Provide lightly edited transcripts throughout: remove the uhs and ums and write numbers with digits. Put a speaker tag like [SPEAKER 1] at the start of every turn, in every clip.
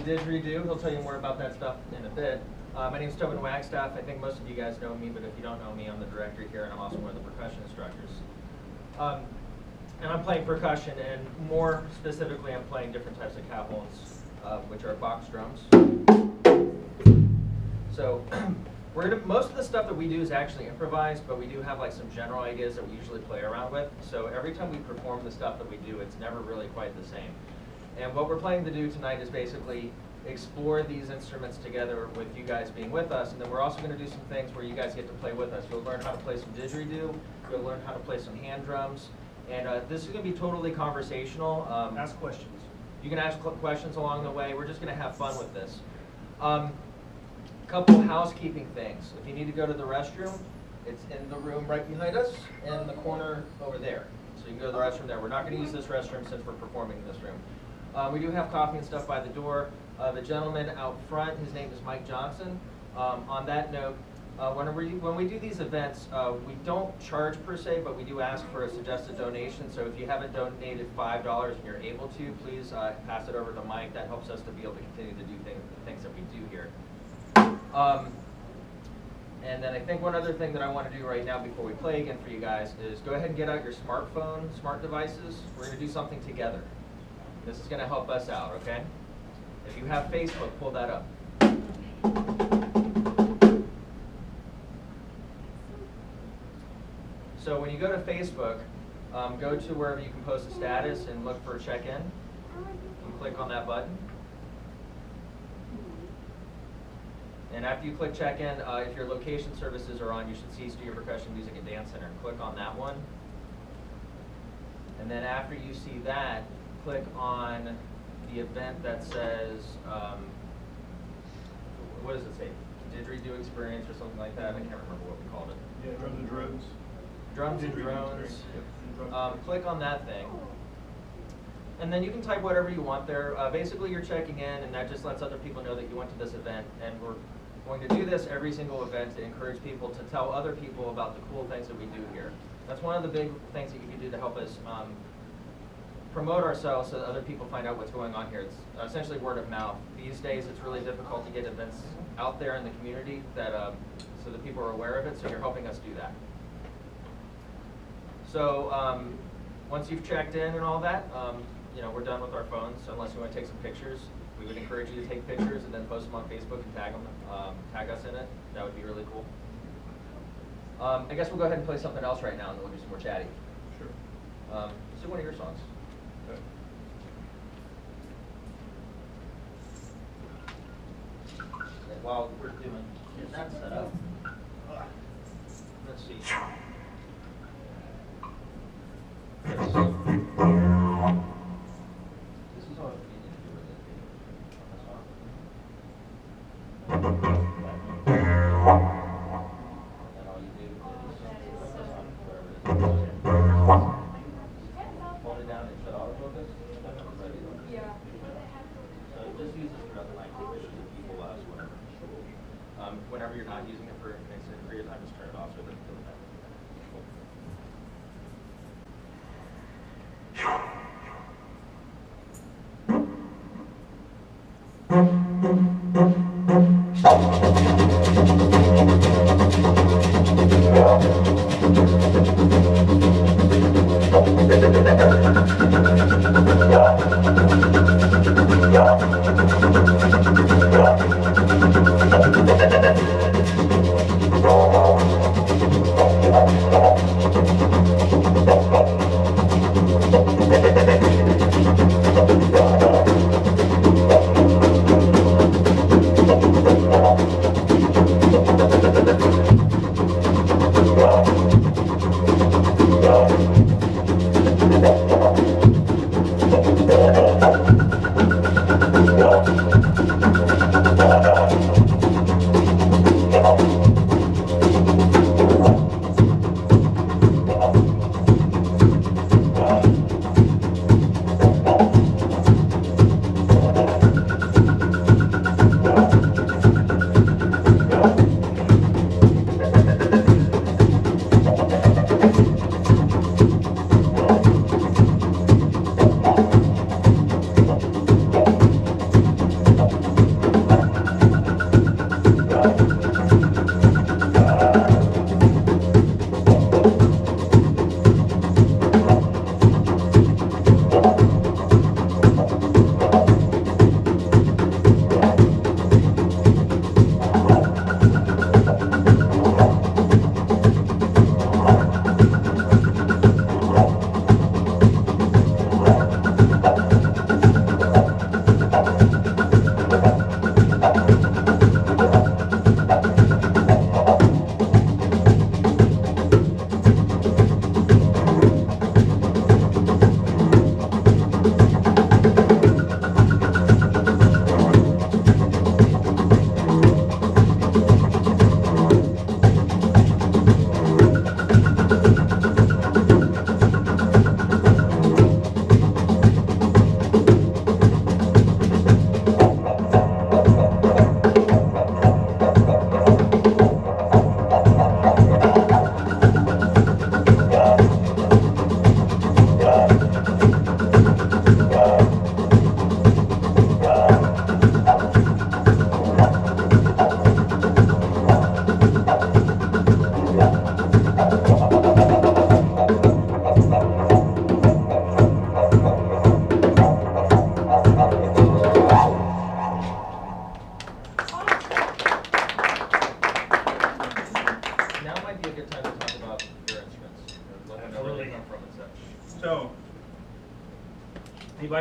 [SPEAKER 1] didgeridoo. He'll tell you more about that stuff in a bit. My name is Tobin Wagstaff. I think most of you guys know me, but if you don't know me, I'm the director here, and I'm also one of the percussion instructors. And I'm playing percussion, and more specifically, I'm playing different types of cajon's, which are box drums. So most of the stuff that we do is actually improvised, but we do have like some general ideas that we usually play around with. So every time we perform the stuff that we do, it's never really quite the same. And what we're planning to do tonight is basically explore these instruments together with you guys being with us, and then we're also going to do some things where you guys get to play with us. You'll learn how to play some didgeridoo, you'll learn how to play some hand drums, and this is going to be totally conversational.
[SPEAKER 2] Ask questions.
[SPEAKER 1] You can ask questions along the way. We're just going to have fun with this. Couple housekeeping things. If you need to go to the restroom, it's in the room right behind us, in the corner over there. So you can go to the restroom there. We're not going to use this restroom since we're performing in this room. We do have coffee and stuff by the door. The gentleman out front, his name is Mike Johnson. On that note, when we do these events, we don't charge per se, but we do ask for a suggested donation. So if you haven't donated $5 and you're able to, please pass it over to Mike. That helps us to be able to continue to do things that we do here. And then I think one other thing that I want to do right now before we play again for you guys is go ahead and get out your smartphone, smart devices. We're going to do something together. This is going to help us out, okay? If you have Facebook, pull that up. So when you go to Facebook, go to wherever you can post a status and look for check-in. And click on that button. And after you click check-in, if your location services are on, you should see Studio Percussion Music and Dance Center. Click on that one. And then after you see that, click on the event that says, what does it say? Didgeridoo Experience or something like that. I can't remember what we called it.
[SPEAKER 2] Yeah, drums and drones.
[SPEAKER 1] Drums and drones. Click on that thing. And then you can type whatever you want there. Basically, you're checking in, and that just lets other people know that you went to this event. And we're going to do this every single event to encourage people to tell other people about the cool things that we do here. That's one of the big things that you can do to help us promote ourselves so that other people find out what's going on here. It's essentially word of mouth. These days, it's really difficult to get events out there in the community that so that people are aware of it, so you're helping us do that. So once you've checked in and all that, we're done with our phones, so unless you want to take some pictures. We would encourage you to take pictures and then post them on Facebook and tag us in it. That would be really cool. I guess we'll go ahead and play something else right now, and then we'll do some more chatting.
[SPEAKER 2] Sure.
[SPEAKER 1] Let's do one of your songs.
[SPEAKER 2] Okay.
[SPEAKER 1] While we're getting that set up, let's see. This is all you need to do with it. And then all you do is hold it down and shut autofocus. Yeah. So just use this throughout the night for pictures of people, whatever. Whenever you're not using it for your time, just turn it off so that it doesn't matter.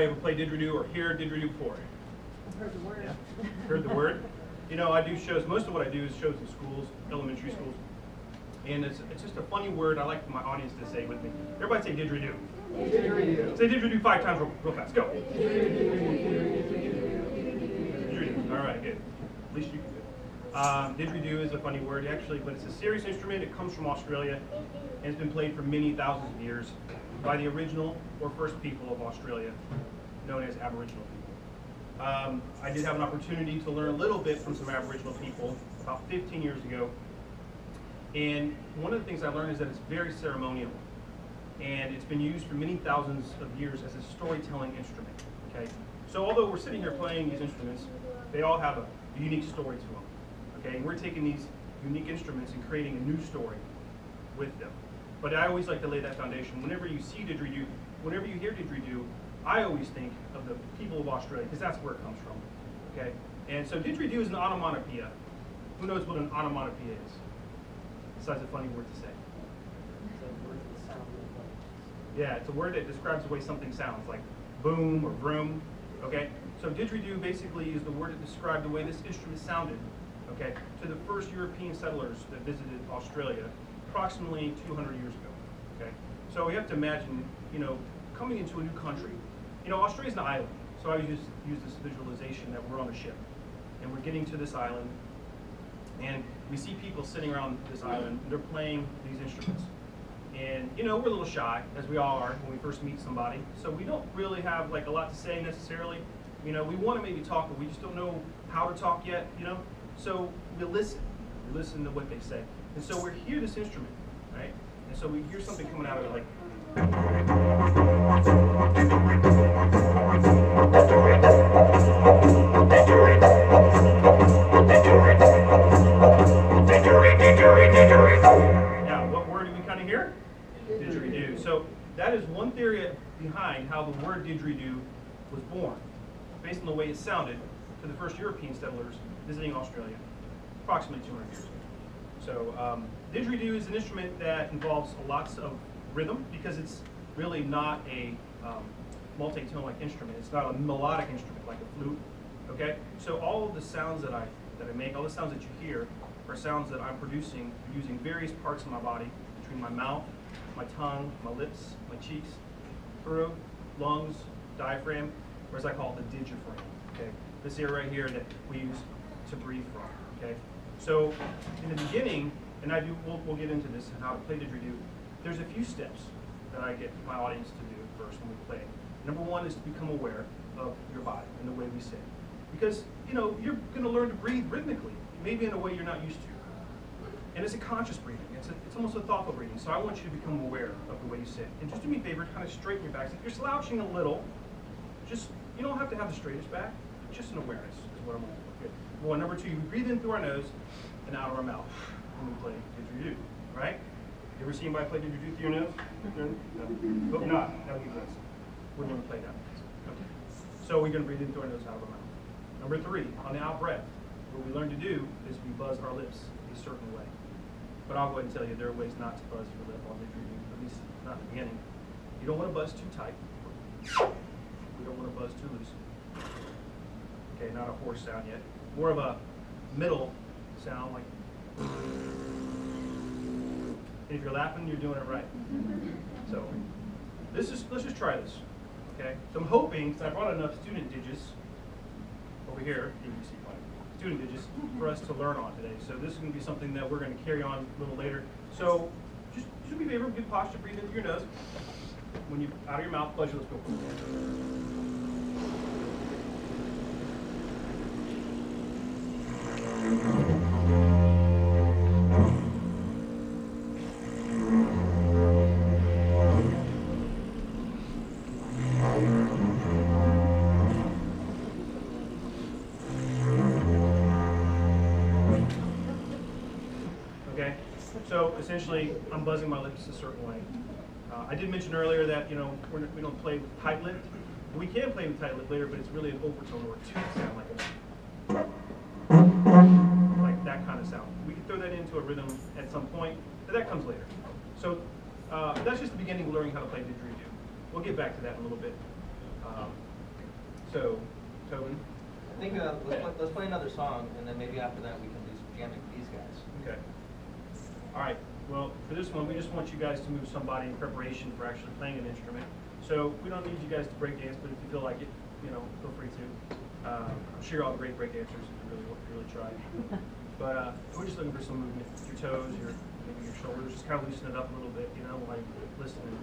[SPEAKER 3] Anybody ever play didgeridoo or hear didgeridoo before?
[SPEAKER 4] I've heard the word.
[SPEAKER 3] Yeah. Heard the word? You know, I do shows. Most of what I do is shows in schools, elementary schools. And it's just a funny word I like my audience to say with me. Everybody say didgeridoo. Didgeridoo. Say didgeridoo 5 times real fast. Go. Didgeridoo. All right, good. At least you can do it. Didgeridoo is a funny word, actually, but it's a serious instrument. It comes from Australia, and it's been played for many thousands of years by the original or first people of Australia, known as Aboriginal people. I did have an opportunity to learn a little bit from some Aboriginal people about 15 years ago. And one of the things I learned is that it's very ceremonial. And it's been used for many thousands of years as a storytelling instrument. Okay? So although we're sitting here playing these instruments, they all have a unique story to them. Okay? And we're taking these unique instruments and creating a new story with them. But I always like to lay that foundation. Whenever you see didgeridoo, whenever you hear didgeridoo, I always think of the people of Australia, because that's where it comes from. Okay? And so didgeridoo is an onomatopoeia. Who knows what an onomatopoeia is? Besides a funny word to say. Yeah, it's a word that describes the way something sounds, like boom or vroom. Okay? So didgeridoo basically is the word that described the way this instrument sounded, okay, to the first European settlers that visited Australia approximately 200 years ago. Okay? So we have to imagine, you know, coming into a new country. You know, Australia's an island, so I just use this visualization that we're on a ship, and we're getting to this island, and we see people sitting around this island, and they're playing these instruments. And, you know, we're a little shy, as we all are when we first meet somebody, so we don't really have, like, a lot to say necessarily. You know, we want to maybe talk, but we just don't know how to talk yet, you know? So we listen to what they say. And so we hear this instrument, right? And so we hear something coming out of it, like, now, what word do we kind of hear? Didgeridoo. So that is one theory behind how the word didgeridoo was born, based on the way it sounded to the first European settlers visiting Australia approximately 200 years ago. So didgeridoo is an instrument that involves lots of rhythm, because it's really not a multi-tone-like instrument. It's not a melodic instrument like a flute. Okay? So all of the sounds that I make, all the sounds that you hear, are sounds that I'm producing using various parts of my body, between my mouth, my tongue, my lips, my cheeks, throat, lungs, diaphragm, or as I call it, the digiphragm. Okay? This area right here that we use to breathe from. Okay? So in the beginning, and we'll get into this and how to play didgeridoo, there's a few steps that I get my audience to do first when we play. Number one is to become aware of your body and the way we sit. Because, you know, you're going to learn to breathe rhythmically, maybe in a way you're not used to. And it's a conscious breathing. It's almost a thoughtful breathing. So I want you to become aware of the way you sit. And just do me a favor, kind of straighten your back. If you're slouching a little, just, you don't have to have the straightest back, just an awareness is what I'm looking for. Good. Well, number two, we breathe in through our nose and out of our mouth when we play didgeridoo, right? You ever seen anybody play didgeridoo through your nose? No? Hope not. That would be nice. We're going to play that. Okay. So we're going to breathe in through our nose, out of our mouth. Number three, on the out breath, what we learn to do is we buzz our lips a certain way. But I'll go ahead and tell you there are ways not to buzz your lip on didgeridoo, at least not in the beginning. You don't want to buzz too tight. We don't want to buzz too loose. Okay, not a hoarse sound yet. More of a middle sound, like. And if you're laughing, you're doing it right. So let's just try this. Okay. So I'm hoping, because I brought enough student digits over here, you can see student digits for us to learn on today. So this is going to be something that we're going to carry on a little later. So just do me a favor, good posture, breathe in through your nose. When you out of your mouth, buzz your lips, go. Okay, so essentially, I'm buzzing my lips a certain way. I did mention earlier that, you know, we don't play with tight lipped. We can play with tight lipped later, but it's really an overtone or a tooth sound, like that kind of sound. We can throw that into a rhythm at some point, but that comes later. So that's just the beginning of learning how to play didgeridoo. We'll get back to that in a little bit. So, Tobin.
[SPEAKER 1] I think let's play another song, and then maybe after that we can do some jamming with these guys.
[SPEAKER 3] Okay. All right. Well, for this one, we just want you guys to move somebody in preparation for actually playing an instrument. So we don't need you guys to break dance, but if you feel like it, feel free to. I'm sure you're all great break dancers if you really try. But we're just looking for some movement. Your toes, maybe your shoulders, just kind of loosen it up a little bit, while you're listening.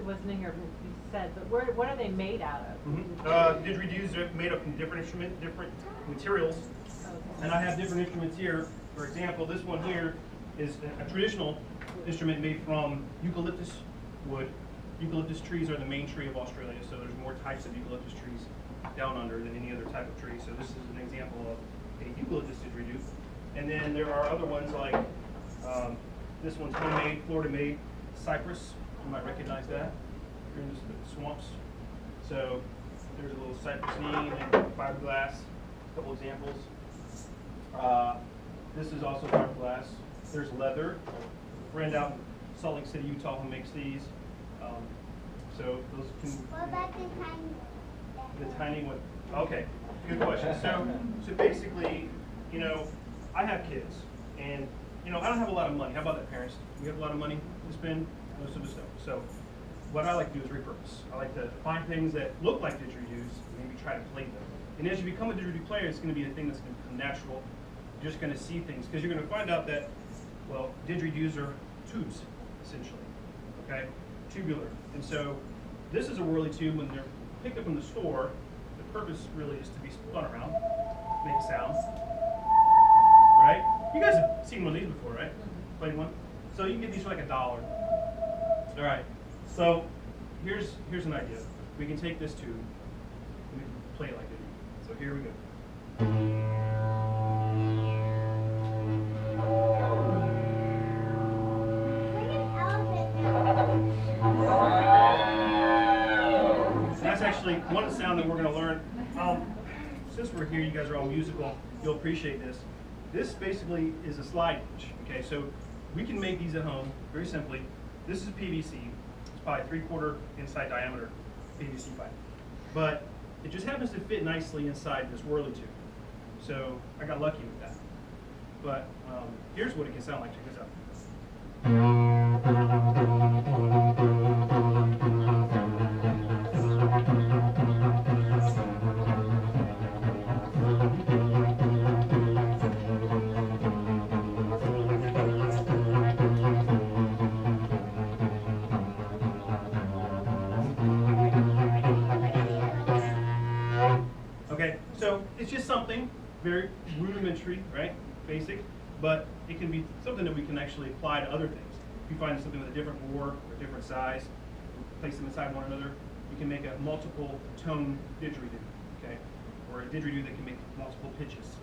[SPEAKER 4] listening or you said, but what are they made out of?
[SPEAKER 3] Didgeridoos are made up from different materials,
[SPEAKER 4] Okay.
[SPEAKER 3] and I have different instruments here. For example, this one here is a traditional instrument made from eucalyptus wood. Eucalyptus trees are the main tree of Australia, so there's more types of eucalyptus trees down under than any other type of tree. So this is an example of a eucalyptus didgeridoo. And then there are other ones like this one's homemade, Florida-made cypress. You might recognize that. You're in the swamps. So there's a little cypress knee and fiberglass. A couple examples. This is also fiberglass. There's leather. A friend out in Salt Lake City, Utah, who makes these. So those can.
[SPEAKER 5] What about the
[SPEAKER 3] tiny one? Okay, good question. So basically, you know, I have kids, and you know, I don't have a lot of money. How about that, parents? We have a lot of money to spend, most of the stuff. So what I like to do is repurpose. I like to find things that look like didgeridoos, and maybe try to play them. And as you become a didgeridoo player, it's going to be a thing that's going to become natural. You're just going to see things because you're going to find out that, well, didgeridoos are tubes, essentially. Okay, tubular. And so this is a whirly tube. When they're picked up in the store, the purpose really is to be spun around, make a sound. Right? You guys have seen one of these before, right? Played one? So you can get these for like $1. All right. So here's an idea. We can take this tube and we can play it like it. So here we go. That's actually one sound that we're going to learn. Since we're here, you guys are all musical, you'll appreciate this. This basically is a slide hitch. Okay, so we can make these at home very simply. This is PVC. It's probably 3/4 inside diameter PVC pipe. But it just happens to fit nicely inside this whirly tube. So I got lucky with that. But here's what it can sound like. Check this out. Okay, so it's just something very rudimentary, right? Basic, but it can be something that we can actually apply to other things. If you find something with a different bore or a different size, place them inside one another, you can make a multiple tone didgeridoo, okay? Or a didgeridoo that can make multiple pitches.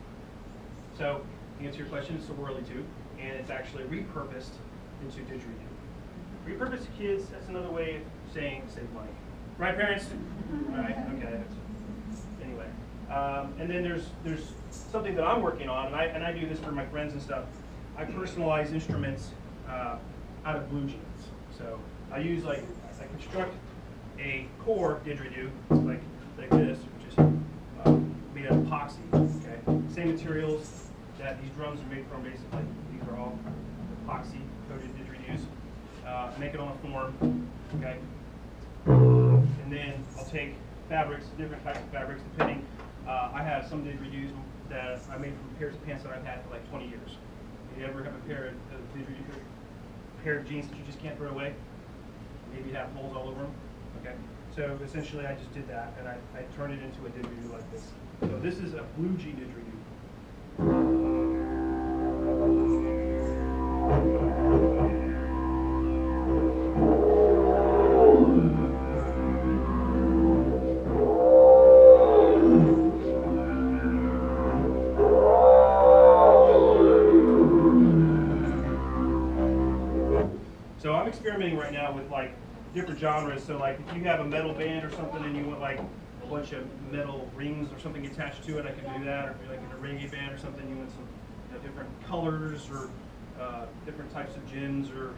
[SPEAKER 3] So, to answer your question, it's a whirly tube, and it's actually repurposed into didgeridoo. Repurposed to kids, that's another way of saying save money. Right, parents? Right, okay. Anyway, and then there's something that I'm working on, and I do this for my friends and stuff. I personalize instruments out of blue jeans. So I use I construct a core didgeridoo like this, which is made out of epoxy. Okay, same materials that these drums are made from. Basically, these are all epoxy coated didgeridoos. Make it on a form. Okay, and then I'll take fabrics, different types of fabrics, depending. I have some didgeridoos that I made from pairs of pants that I've had for like 20 years. You ever have a pair of jeans that you just can't throw away? Maybe you have holes all over them. Okay. So essentially, I just did that, and I turned it into a didgeridoo like this. So this is a blue G didgeridoo. So I'm experimenting right now with like different genres. So like if you have a metal band or something and you want like a bunch of metal rings or something attached to it, I can do that. Or if you're like in a reggae band or something, you want some different colors or different types of gems or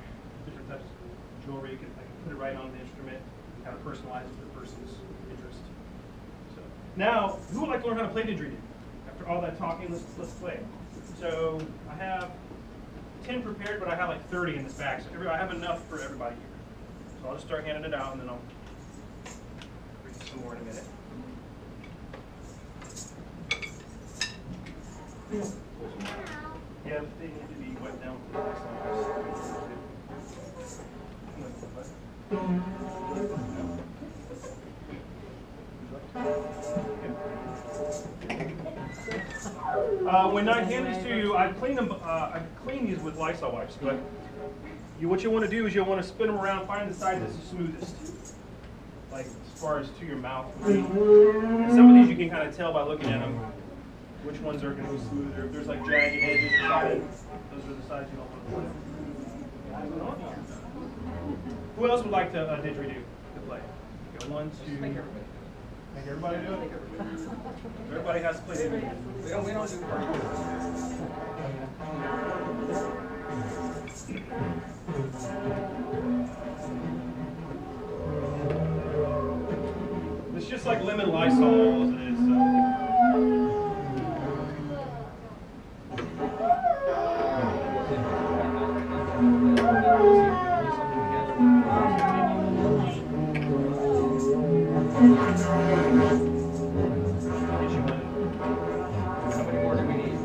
[SPEAKER 3] different types of jewelry. I can put it right on the instrument and kind of personalize it to the person's interest. So now, who would like to learn how to play didgeridoo? After all that talking, let's play. So I have 10 prepared, but I have like 30 in this bag, so I have enough for everybody here. So I'll just start handing it out, and then I'll read some more in a minute. Yeah, they need to be wet down for the next time. When I hand these to you, I clean them. I clean these with Lysol wipes. But what you want to do is you'll want to spin them around, find the side that's the smoothest, like as far as to your mouth. And some of these you can kind of tell by looking at them which ones are going to be smoother. If there's like jagged edges, those are the sides you don't want to put. Who else would like to didgeridoo to play? Okay, 1, 2. Make everybody do it? Everybody has to play didgeridoo.
[SPEAKER 1] We don't do party.
[SPEAKER 3] It's just like lemon Lysol as it is.
[SPEAKER 1] How many more do we need?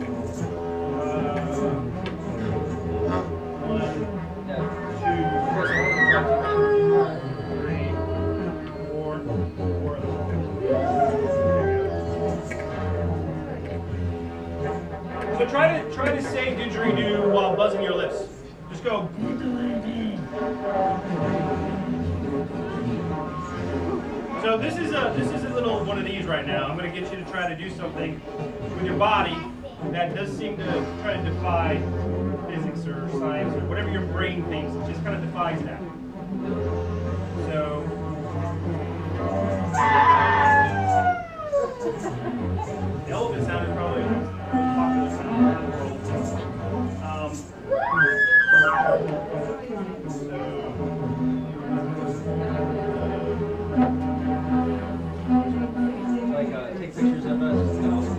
[SPEAKER 3] 1,
[SPEAKER 1] Yeah. 2, 3, 4. So try to say didgeridoo while buzzing your lips. Just go. So this is a little one of these right now. I'm going to get you to try to do something with your body that does seem to try to defy physics or science or whatever your brain thinks. It just kind of defies that. So. The elephant sound is probably the most popular sound in the world. Take pictures of us and also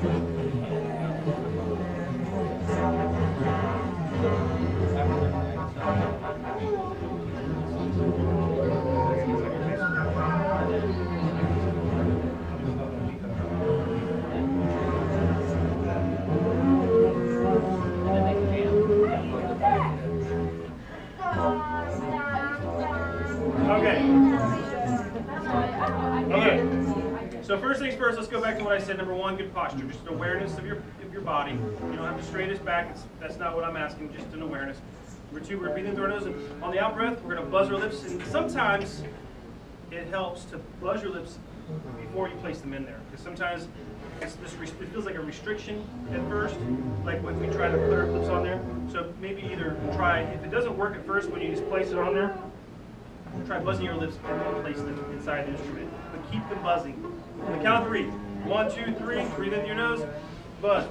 [SPEAKER 3] So first things first, let's go back to what I said. Number 1, good posture, just an awareness of your body. You don't have to straightest back. That's not what I'm asking. Just an awareness. Number 2, we're breathing through our nose, and on the out breath, we're going to buzz our lips. And sometimes it helps to buzz your lips before you place them in there, because sometimes it feels like a restriction at first, like when we try to put our lips on there. So maybe either try, if it doesn't work at first when you just place it on there, try buzzing your lips and then place them inside the instrument. But keep the buzzing. On the count of 3. 1, 2, 3. Breathe in through your nose. Buzz.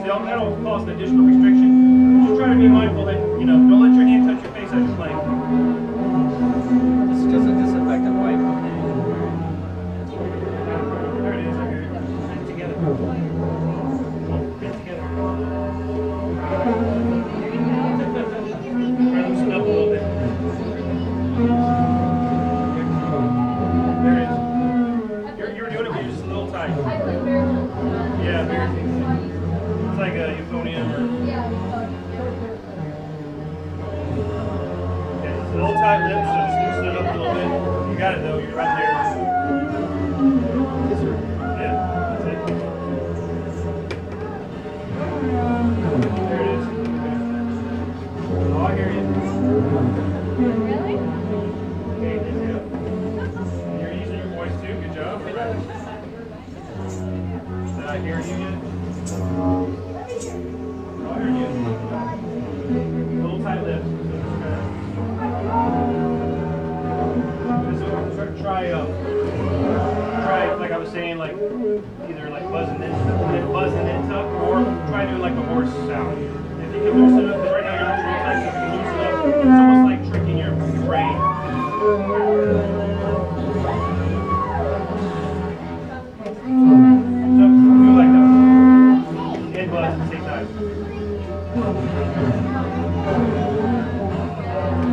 [SPEAKER 3] That'll cause an additional restriction. Just try to be mindful that, don't let your hand touch your face as you're playing.
[SPEAKER 1] This is just a disinfectant wipe.
[SPEAKER 3] There it is. Get it together. Get it together. Try to loosen up a little bit. There it is. You're doing it, but you're just a little tight. Yeah, very easy. It's like a euphonium or... Yeah, it's a little tight lips, so just loosen it up a little bit. You got it though, you're right there. Yeah, that's it. There it is. Oh, I hear you.
[SPEAKER 5] Really?
[SPEAKER 3] Okay, there you go. You're using your voice too, good job. Did I hear you yet? try, like I was saying, like either like buzzing in tuck, or try doing like the horse sound. If you can loosen up, because right now you're real tight, so if you can loosen up, it's almost like tricking your brain. So do like that and buzz at the same time.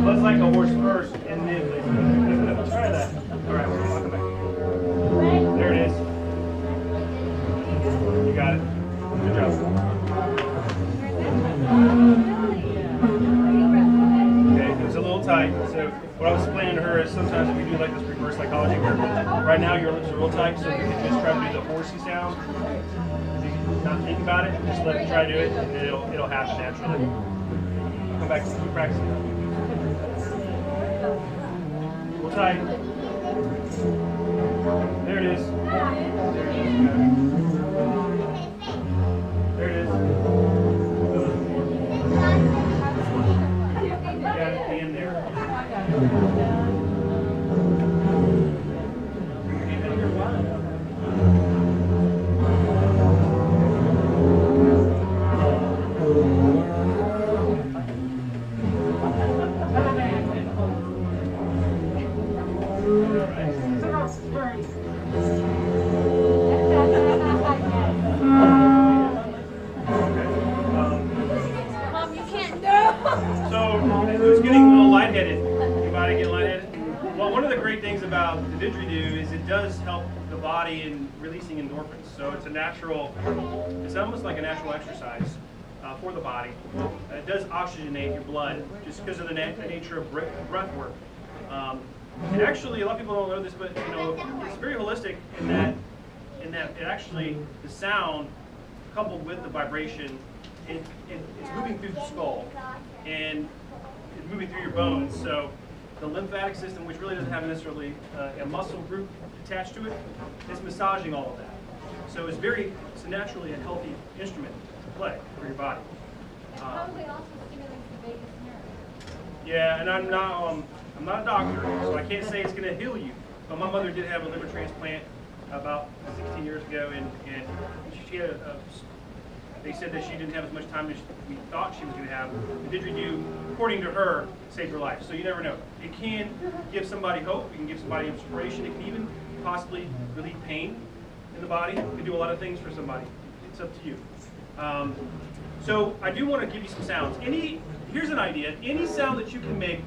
[SPEAKER 3] Buzz like a horse first, and then try that. All right, welcome back. There it is. You got it. Good job. Okay, it was a little tight. So what I was explaining to her is sometimes if you do like this reverse psychology where right now your lips are real tight, so if you can just try to do the horsey sound, if you not think about it, just let it try to do it, and then it'll happen naturally. Come back to keep practicing. Real tight. There it is. There it is. Got it at the end there.
[SPEAKER 5] Mom, you can't do.
[SPEAKER 3] So, who's getting a little lightheaded? Anybody get lightheaded? Well, one of the great things about the didgeridoo is it does help the body in releasing endorphins. So it's a natural, it's almost like a natural exercise for the body. It does oxygenate your blood just because of the nature of breath work. And actually, a lot of people don't know this, but you know, it's very holistic in that it actually, the sound coupled with the vibration, it's moving through the skull and it's moving through your bones. So the lymphatic system, which really doesn't have necessarily a muscle group attached to it, is massaging all of that. So it's naturally a healthy instrument to play for your body.
[SPEAKER 5] It probably also stimulates the vagus nerve.
[SPEAKER 3] Yeah, and I'm not a doctor, so I can't say it's going to heal you. But my mother did have a liver transplant about 16 years ago, and she had they said that she didn't have as much time as we thought she was going to have. The didgeridoo, according to her, saved her life. So you never know. It can give somebody hope. It can give somebody inspiration. It can even possibly relieve pain in the body. It can do a lot of things for somebody. It's up to you. So I do want to give you some sounds. Here's an idea. Any sound that you can make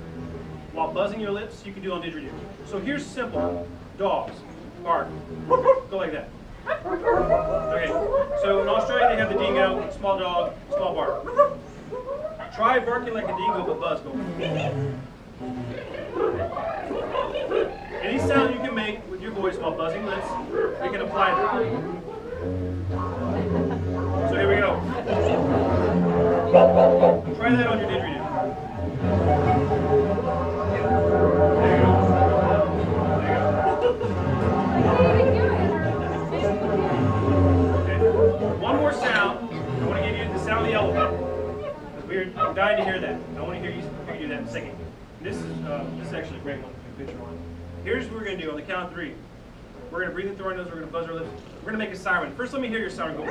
[SPEAKER 3] while buzzing your lips, you can do on didgeridoo. So here's simple. Dogs. Bark. Go like that. Okay, so in Australia they have the dingo, small dog, small bark. Try barking like a dingo but buzz. Go. Any sound you can make with your voice while buzzing lips, you can apply that. So here we go. Try that on your didgeridoo. There you go. One more sound. I want to give you the sound of the elephant. We're dying to hear that. I want to hear you do that in a second. This is actually a great one to picture on. Here's what we're going to do on the count of 3. We're going to breathe in through our nose. We're going to buzz our lips. We're going to make a siren. First, let me hear your siren go.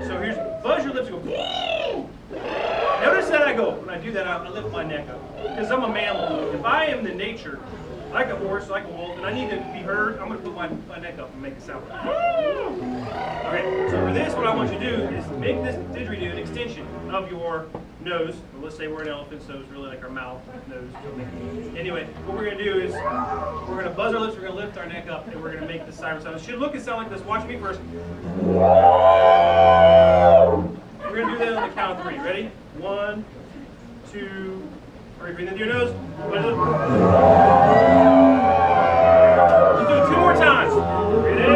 [SPEAKER 3] So here's buzz your lips and go. Notice that I go. When I do that, I lift my neck up because I'm a mammal. If I am the nature, like a horse, like a wolf, and I need to be heard, I'm going to put my neck up and make a sound. Okay, so for this, what I want you to do is make this didgeridoo an extension of your nose. Well, let's say we're an elephant, so it's really like our mouth, nose. Anyway, what we're going to do is we're going to buzz our lips, we're going to lift our neck up, and we're going to make the siren sound. It should look and sound like this. Watch me first. We're going to do that on the count of 3. Ready? 1, 2, 3. Breathe into your nose. Buzz it. Let's do it 2 more times. Breathe in.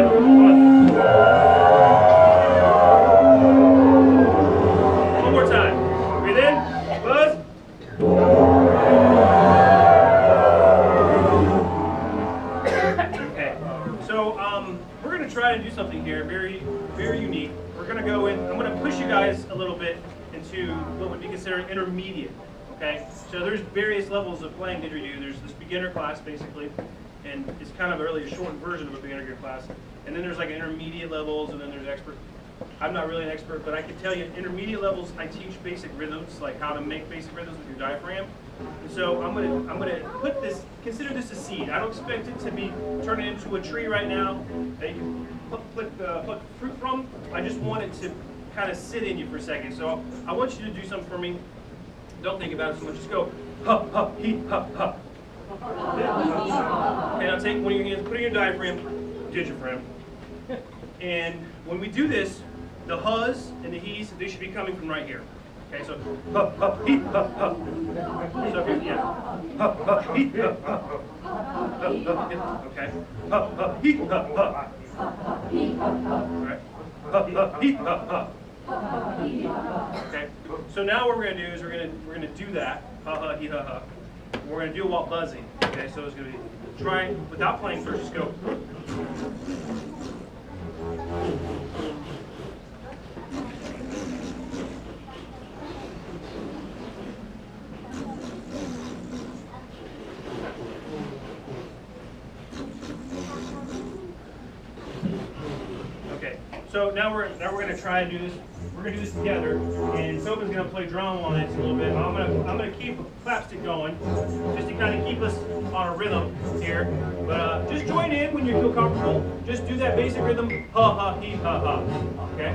[SPEAKER 3] 1 more time. Breathe in. Buzz. Okay. So we're going to try to do something here very, very unique. We're going to go in. I'm going to push you guys a little bit into what would be considered intermediate. Okay, so there's various levels of playing didgeridoo. There's this beginner class basically, and it's kind of really a shortened version of a beginner class. And then there's like intermediate levels, and then there's expert. I'm not really an expert, but I can tell you intermediate levels, I teach basic rhythms, like how to make basic rhythms with your diaphragm. And so I'm gonna put this, consider this a seed. I don't expect it to be turning into a tree right now that you can pluck fruit from. I just want it to kind of sit in you for a second. So I want you to do something for me. Don't think about it so much. Just go ha ha he ha ha. Okay, now take one of your hands, put it in your diaphragm, and when we do this, the hus and the he's, they should be coming from right here. Okay, so ha ha he ha ha. So yeah, ha ha he ha ha. Okay, ha ha he ha ha. All right, ha ha he ha ha. Okay, so now what we're going to do is we're going to do that, ha ha he ha ha. We're going to do it while buzzing. Okay, so it's going to be try without playing first. Just go. Okay, so now we're going to try and do this. We're going to do this together, and Tobin's going to play drum on it a little bit. I'm going to keep a clapstick going, just to kind of keep us on a rhythm here. But just join in when you feel comfortable. Just do that basic rhythm, ha ha he ha ha. Okay.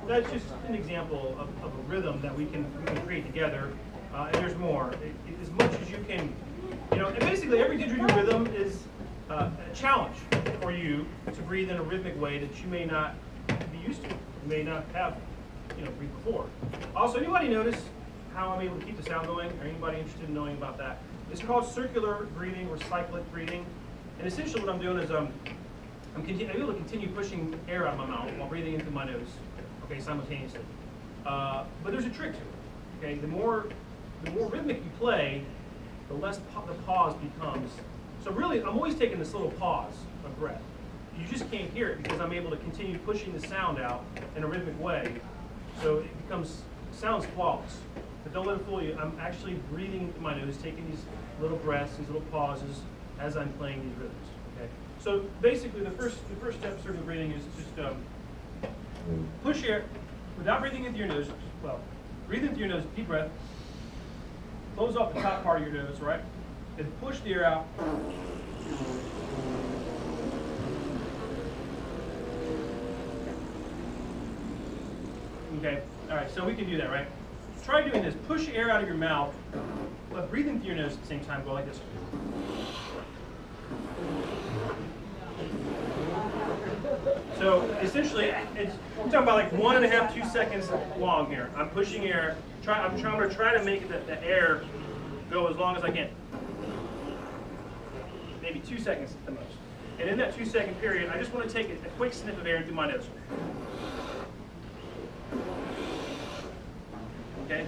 [SPEAKER 3] That's just an example of a rhythm that we can create together, and there's more. As much as you can, and basically every didgeridoo rhythm is a challenge for you to breathe in a rhythmic way that you may not be used to, you may not have, breathed before. Also, anybody notice how I'm able to keep the sound going? Are anybody interested in knowing about that? It's called circular breathing or cyclic breathing, and essentially what I'm doing is I'm able to continue pushing air out of my mouth while breathing into my nose, okay, simultaneously. But there's a trick to it. Okay, the more rhythmic you play, the less the pause becomes. So really, I'm always taking this little pause of breath. You just can't hear it because I'm able to continue pushing the sound out in a rhythmic way, so it sounds flawless. But don't let it fool you. I'm actually breathing into my nose, taking these little breaths, these little pauses as I'm playing these rhythms. Okay. So basically, the first step sort of breathing is just push air without breathing into your nose. Well, breathe into your nose, deep breath. Close off the top part of your nose, right? And push the air out. Okay, all right, so we can do that, right? Try doing this. Push air out of your mouth, but breathe into your nose at the same time. Go like this. So essentially, we're talking about like 1.5, 2 seconds long here. I'm pushing air. I'm trying to try to make the air go as long as I can. Maybe 2 seconds at the most. And in that 2 second period, I just want to take a quick sniff of air through my nose. Okay?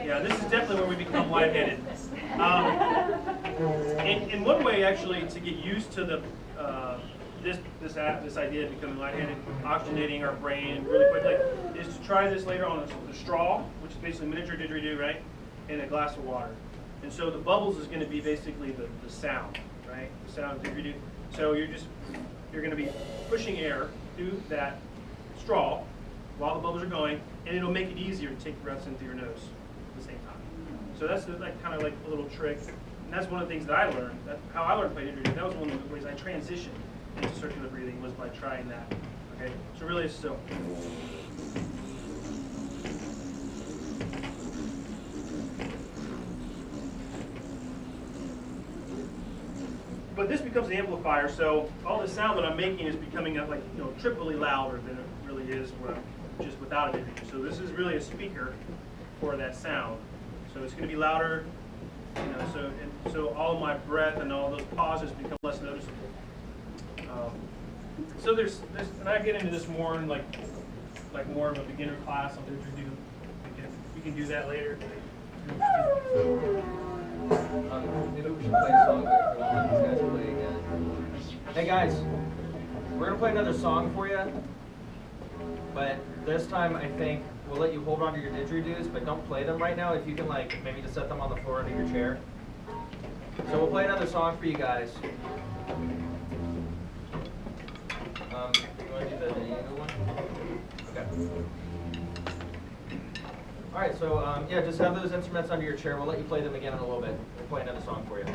[SPEAKER 3] Yeah, this is definitely where we become lightheaded. In one way, actually, to get used to the this idea of becoming lightheaded, oxygenating our brain really quickly, is to try this later on a straw, which is basically miniature didgeridoo, right, and a glass of water. And so the bubbles is going to be basically the sound, right, the sound of didgeridoo. So you're going to be pushing air through that straw while the bubbles are going, and it'll make it easier to take breaths into your nose at the same time. So that's like kind of like a little trick, and that's one of the things that I learned. That's how I learned to play didgeridoo. That was one of the ways I transitioned into circular breathing, was by trying that. Okay, so really it's so. But this becomes the amplifier, so all the sound that I'm making is becoming like triply louder than it really is when I'm just without a didgeridoo. So this is really a speaker for that sound. So it's going to be louder, so all of my breath and all those pauses become less noticeable. So there's, and I get into this more in like more of a beginner class on didgeridoo. We can do that later.
[SPEAKER 1] Maybe we should play a song if we want these guys to play again. Hey guys, we're gonna play another song for you, but this time I think we'll let you hold on to your didgeridoos, but don't play them right now. If you can maybe just set them on the floor under your chair. So we'll play another song for you guys. You want to do the Diego one? Okay. All right, so yeah, just have those instruments under your chair. We'll let you play them again in a little bit. We'll play another song for you.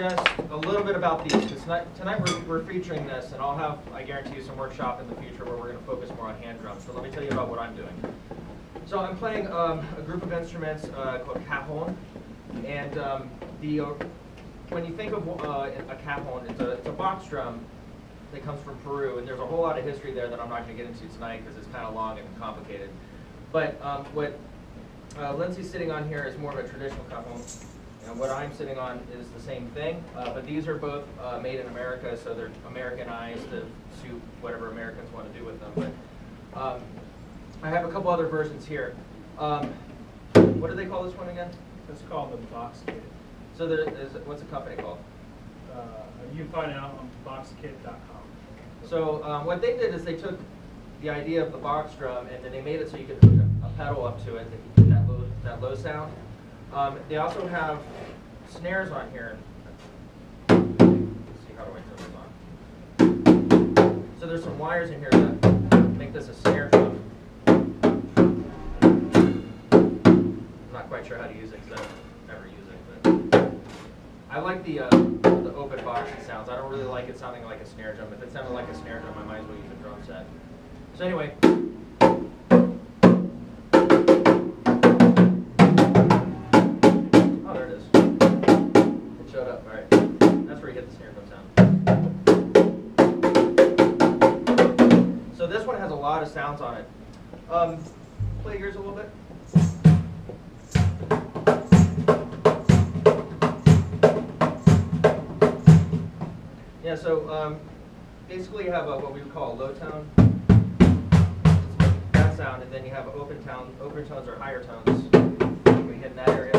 [SPEAKER 1] just a little bit about these. Tonight we're featuring this, and I'll have, I guarantee you, some workshop in the future where we're going to focus more on hand drums. So let me tell you about what I'm doing. So I'm playing a group of instruments called cajon, and when you think of a cajon, it's a box drum that comes from Peru, and there's a whole lot of history there that I'm not going to get into tonight because it's kind of long and complicated. But what Lindsay's sitting on here is more of a traditional cajon, and what I'm sitting on is the same thing, but these are both made in America, so they're Americanized to suit whatever Americans want to do with them. But I have a couple other versions here. What do they call this one again?
[SPEAKER 3] It's called the box kit.
[SPEAKER 1] So what's the company called?
[SPEAKER 3] You can find it out on boxkit.com.
[SPEAKER 1] So what they did is they took the idea of the box drum and then they made it so you could hook a pedal up to it that you get that low sound. They also have snares on here. Let's see, how do I turn this on? So there's some wires in here that make this a snare drum. I'm not quite sure how to use it because I never use it, but I like the open boxy sounds. I don't really like it sounding like a snare drum. If it sounded like a snare drum, I might as well use a drum set. So anyway. Oh, there it is. It showed up. All right. That's where you get the snare drum sound. So this one has a lot of sounds on it. Play yours a little bit. Yeah, so basically you have what we would call a low tone, that sound, and then you have open tone. Open tones are higher tones when you hit in that area.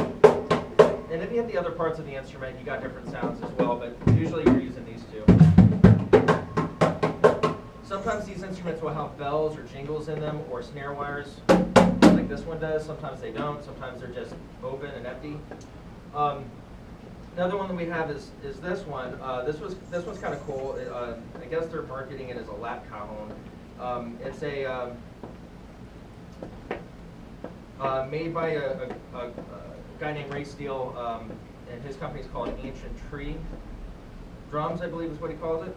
[SPEAKER 1] And if you hit the other parts of the instrument, you got different sounds as well, but usually you're using these two. Sometimes these instruments will have bells or jingles in them or snare wires, like this one does. Sometimes they don't. Sometimes they're just open and empty. Another one that we have is this one. This one's kind of cool. I guess they're marketing it as a lap cajon. It's a made by a guy named Ray Steele, and his company's called Ancient Tree Drums, I believe is what he calls it.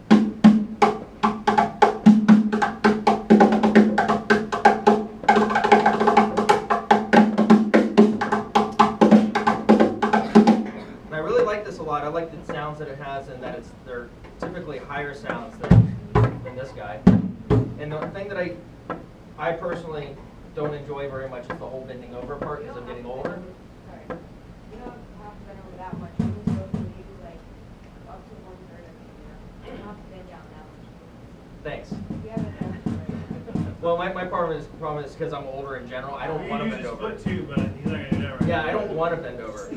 [SPEAKER 1] I like the sounds that it has, and that they're typically higher sounds than this guy. And the thing that I personally don't enjoy very much is the whole bending over part because I'm getting older.
[SPEAKER 5] Sorry. You don't have to bend over that much. You can go through you like up to 1/3 of it. You don't have to bend down that much.
[SPEAKER 1] Thanks.
[SPEAKER 5] You haven't done it.
[SPEAKER 1] Well, my problem is because I'm older in general. I don't want to bend over.
[SPEAKER 3] Split too, but he's not gonna do that right.
[SPEAKER 1] Yeah, I don't want to bend over.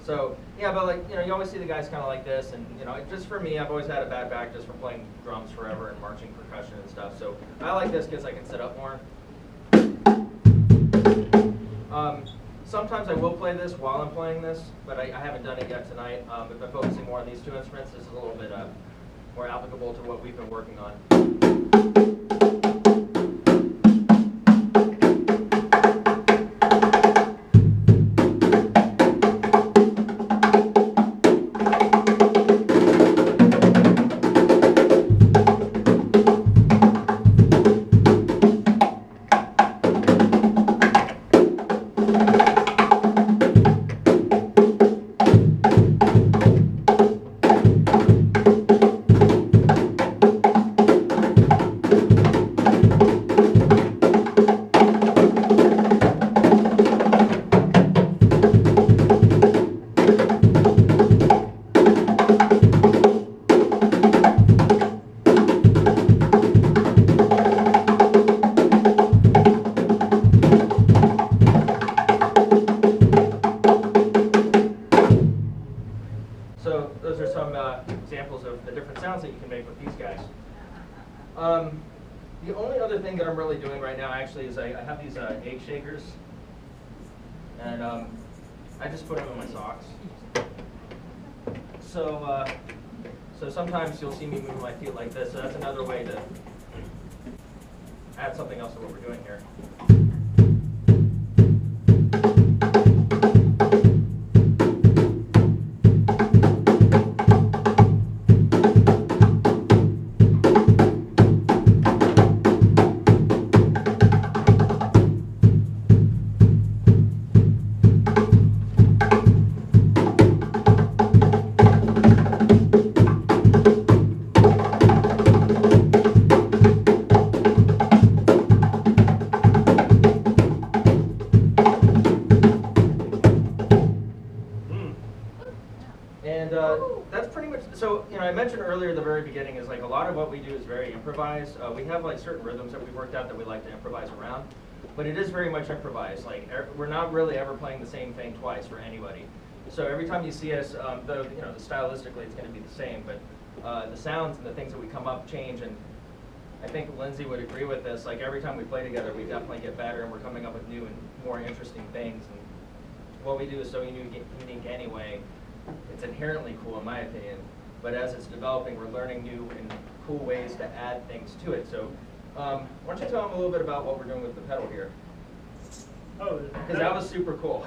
[SPEAKER 1] So yeah, but like you always see the guys kind of like this, and just for me, I've always had a bad back just from playing drums forever and marching percussion and stuff. So I like this because I can sit up more. Sometimes I will play this while I'm playing this, but I haven't done it yet tonight. I've been focusing more on these two instruments. This is a little bit more applicable to what we've been working on. Examples of the different sounds that you can make with these guys. The only other thing that I'm really doing right now actually is I have these egg shakers, and I just put them in my socks. So so sometimes you'll see me move my feet like this, so that's another way to add something else to what we're doing here. So, I mentioned earlier at the very beginning is like a lot of what we do is very improvised. We have like certain rhythms that we've worked out that we like to improvise around, but it is very much improvised. Like we're not really ever playing the same thing twice for anybody. So every time you see us, though, stylistically it's going to be the same, but the sounds and the things that we come up change, and I think Lindsay would agree with this. Like every time we play together, we definitely get better, and we're coming up with new and more interesting things. And what we do is so unique anyway. It's inherently cool in my opinion, but as it's developing, we're learning new and cool ways to add things to it. So why don't you tell them a little bit about what we're doing with the pedal here?
[SPEAKER 3] Oh,
[SPEAKER 1] Because that was super cool.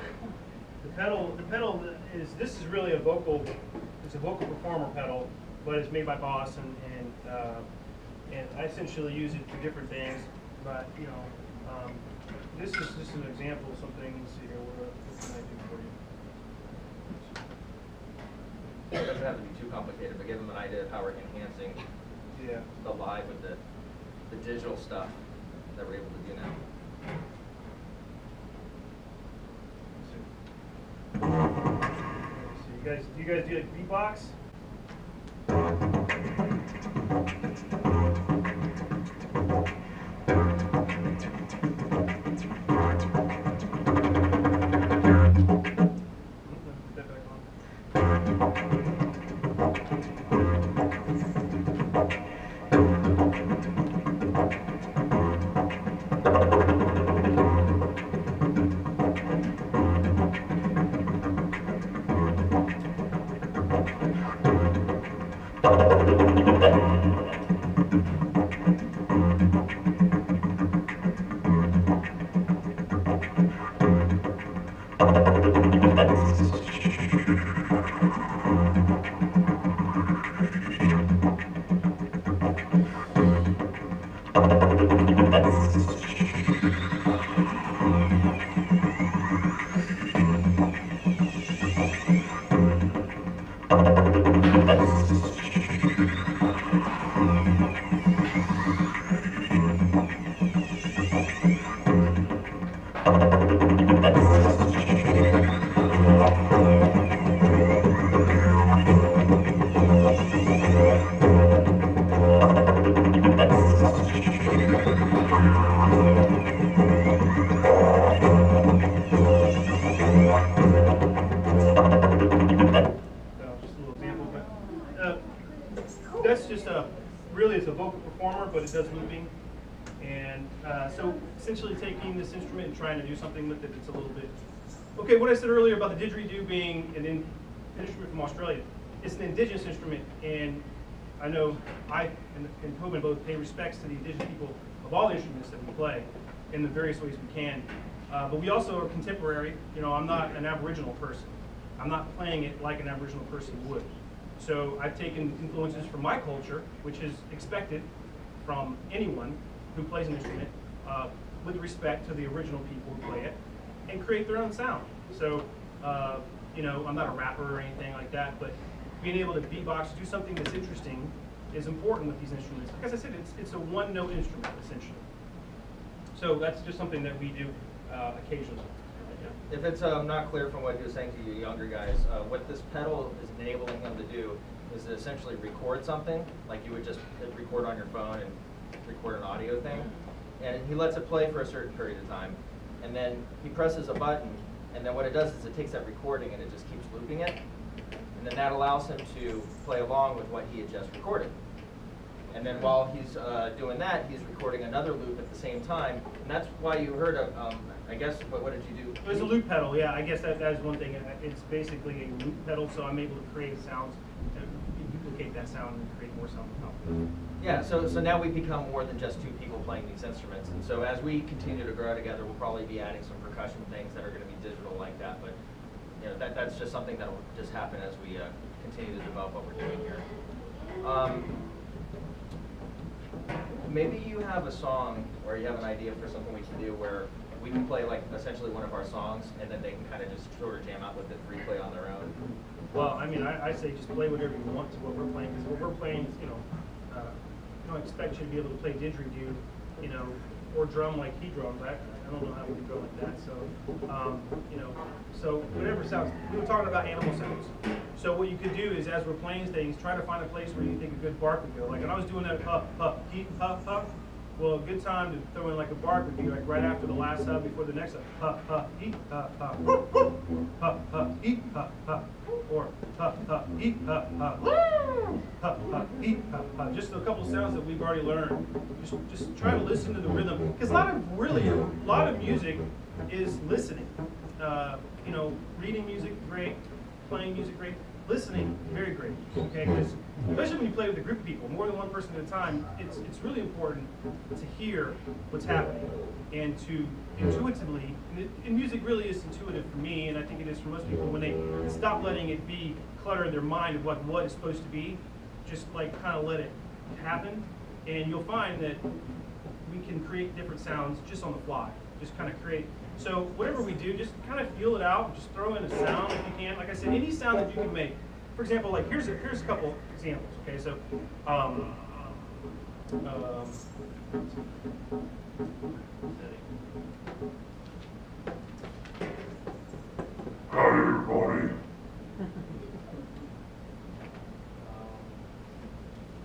[SPEAKER 3] The pedal this is really it's a vocal performer pedal, but it's made by Boss, and I essentially use it for different things. But this is just an example of something. Let's see here, what can I do for you?
[SPEAKER 1] It doesn't have to be too complicated, but give them an idea of how we're enhancing the live with the digital stuff that we're able to do now.
[SPEAKER 3] So you guys do like beatbox? That's just really it's a vocal performer, but it does looping. And so essentially taking this instrument and trying to do something with it that's a little bit... Okay, what I said earlier about the didgeridoo being an instrument from Australia, it's an indigenous instrument, and I know I and Tobin both pay respects to the indigenous people of all the instruments that we play in the various ways we can. But we also are contemporary. I'm not an Aboriginal person. I'm not playing it like an Aboriginal person would. So I've taken influences from my culture, which is expected from anyone who plays an instrument, with respect to the original people who play it, and create their own sound. So, I'm not a rapper or anything like that, but being able to beatbox, do something that's interesting, is important with these instruments. Like as I said, it's a one-note instrument, essentially. So that's just something that we do occasionally.
[SPEAKER 1] If it's not clear from what he was saying to you younger guys, what this pedal is enabling them to do is to essentially record something, like you would just hit record on your phone and record an audio thing. And he lets it play for a certain period of time. And then he presses a button, and then what it does is it takes that recording and it just keeps looping it. And then that allows him to play along with what he had just recorded. And then while he's doing that, he's recording another loop at the same time. And that's why you heard of, I guess, what did you do?
[SPEAKER 3] It's a loop pedal, yeah. I guess that is one thing. It's basically a loop pedal, so I'm able to create sounds and duplicate that sound and create more sound.
[SPEAKER 1] Yeah, so now we become more than just two people playing these instruments. And so as we continue to grow together, we'll probably be adding some percussion things that are going to be digital like that. But that's just something that will just happen as we continue to develop what we're doing here. Maybe you have a song or you have an idea for something we can do where we can play like essentially one of our songs, and then they can kind of just sort of jam out with it, free play on their own.
[SPEAKER 3] Well, I mean, I say just play whatever you want to what we're playing, because what we're playing is, I don't expect you to be able to play didgeridoo, or drum like he drums. I don't know how we can go like that. So, so whatever sounds. We were talking about animal sounds. So what you could do is, as we're playing things, try to find a place where you think a good bark would go. Like when I was doing that hup, hup, heat, hup, hup, well, a good time to throw in like a bark would be like right after the last hub before the next hub. Hup, hup, heat, hup, hup. Hup, hup, heat, hup, hup. Or hup, hup, heat, hup, hup. Hup, hup, heat, hup, hup. Just a couple sounds that we've already learned. Just try to listen to the rhythm. Because a lot of music is listening. You know, reading music, great. Playing music, great. Listening, very great. Okay, because especially when you play with a group of people, more than one person at a time, it's really important to hear what's happening and to intuitively. And music really is intuitive for me, and I think it is for most people when they stop letting it be clutter in their mind of what it's supposed to be. Just like kind of let it happen, and you'll find that we can create different sounds just on the fly. Just kind of create. So whatever we do, just kind of feel it out. Just throw in a sound if you can. Like I said, any sound that you can make. For example, like here's a couple examples. Okay, so
[SPEAKER 6] Howdy, everybody.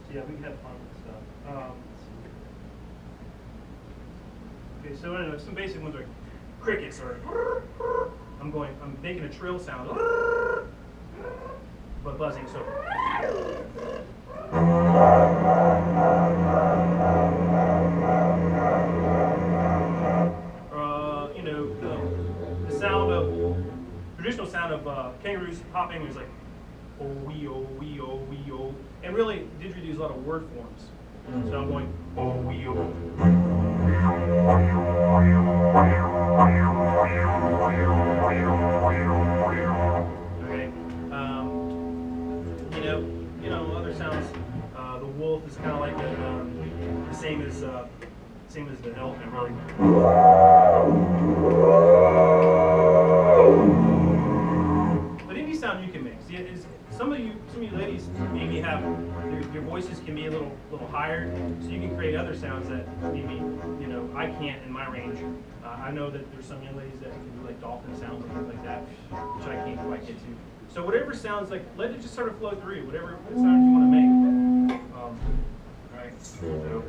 [SPEAKER 3] So yeah, we can have fun with stuff. Okay, so I don't know, some basic ones like crickets or I'm making a trill sound, but buzzing. So. You know, the sound of traditional sound of kangaroos hopping is like oh wee oh wee oh wee oh, and really didgeridoos a lot of word forms. So I'm going oh wee oh. Okay. You know other sounds. The wolf is kind of like the same as the elephant, really. But any sound you can make. See, some of you ladies maybe have your voices can be a little higher, so you can create other sounds that maybe I can't in my range. I know that there's some young ladies that can do like dolphin sounds and things like that, which I can't quite get to. So whatever sounds like, let it just sort of flow through. Whatever sounds you want to make. All right. So.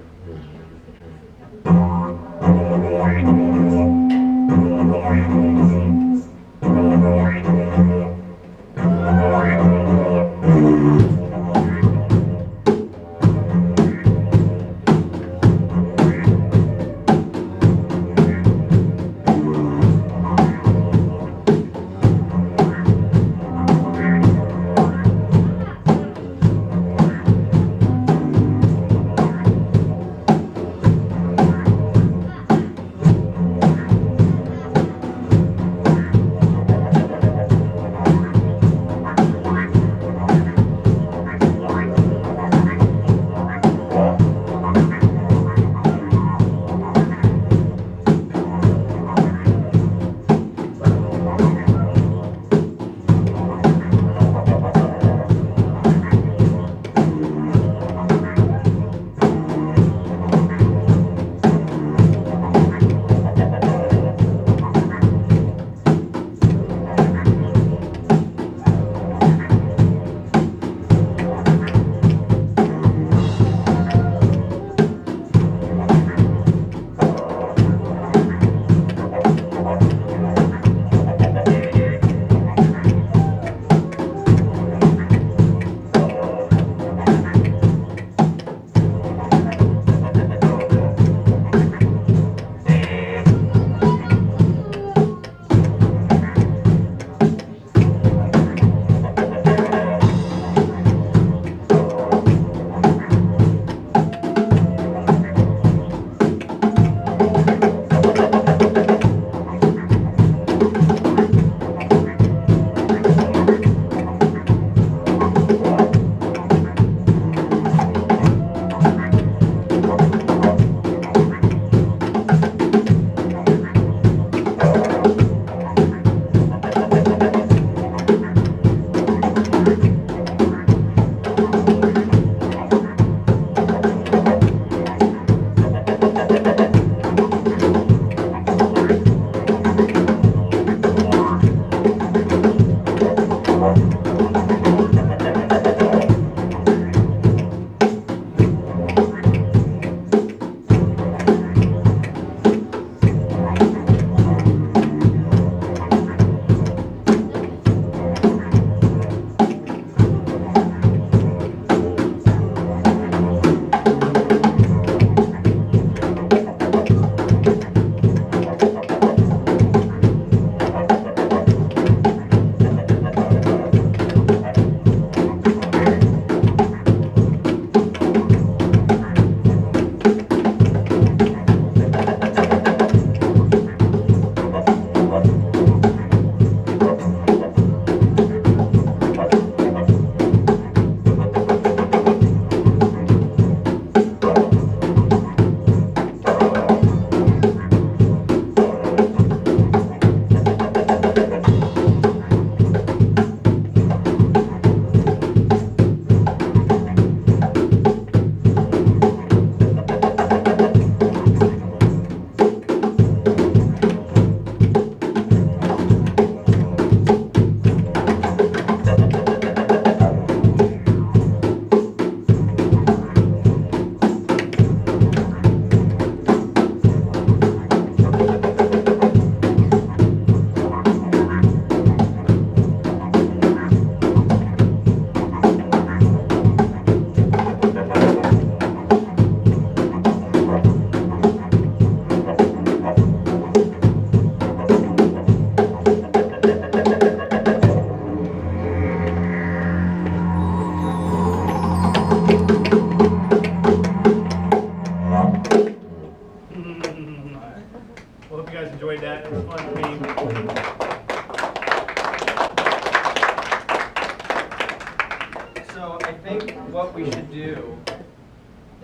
[SPEAKER 1] we should do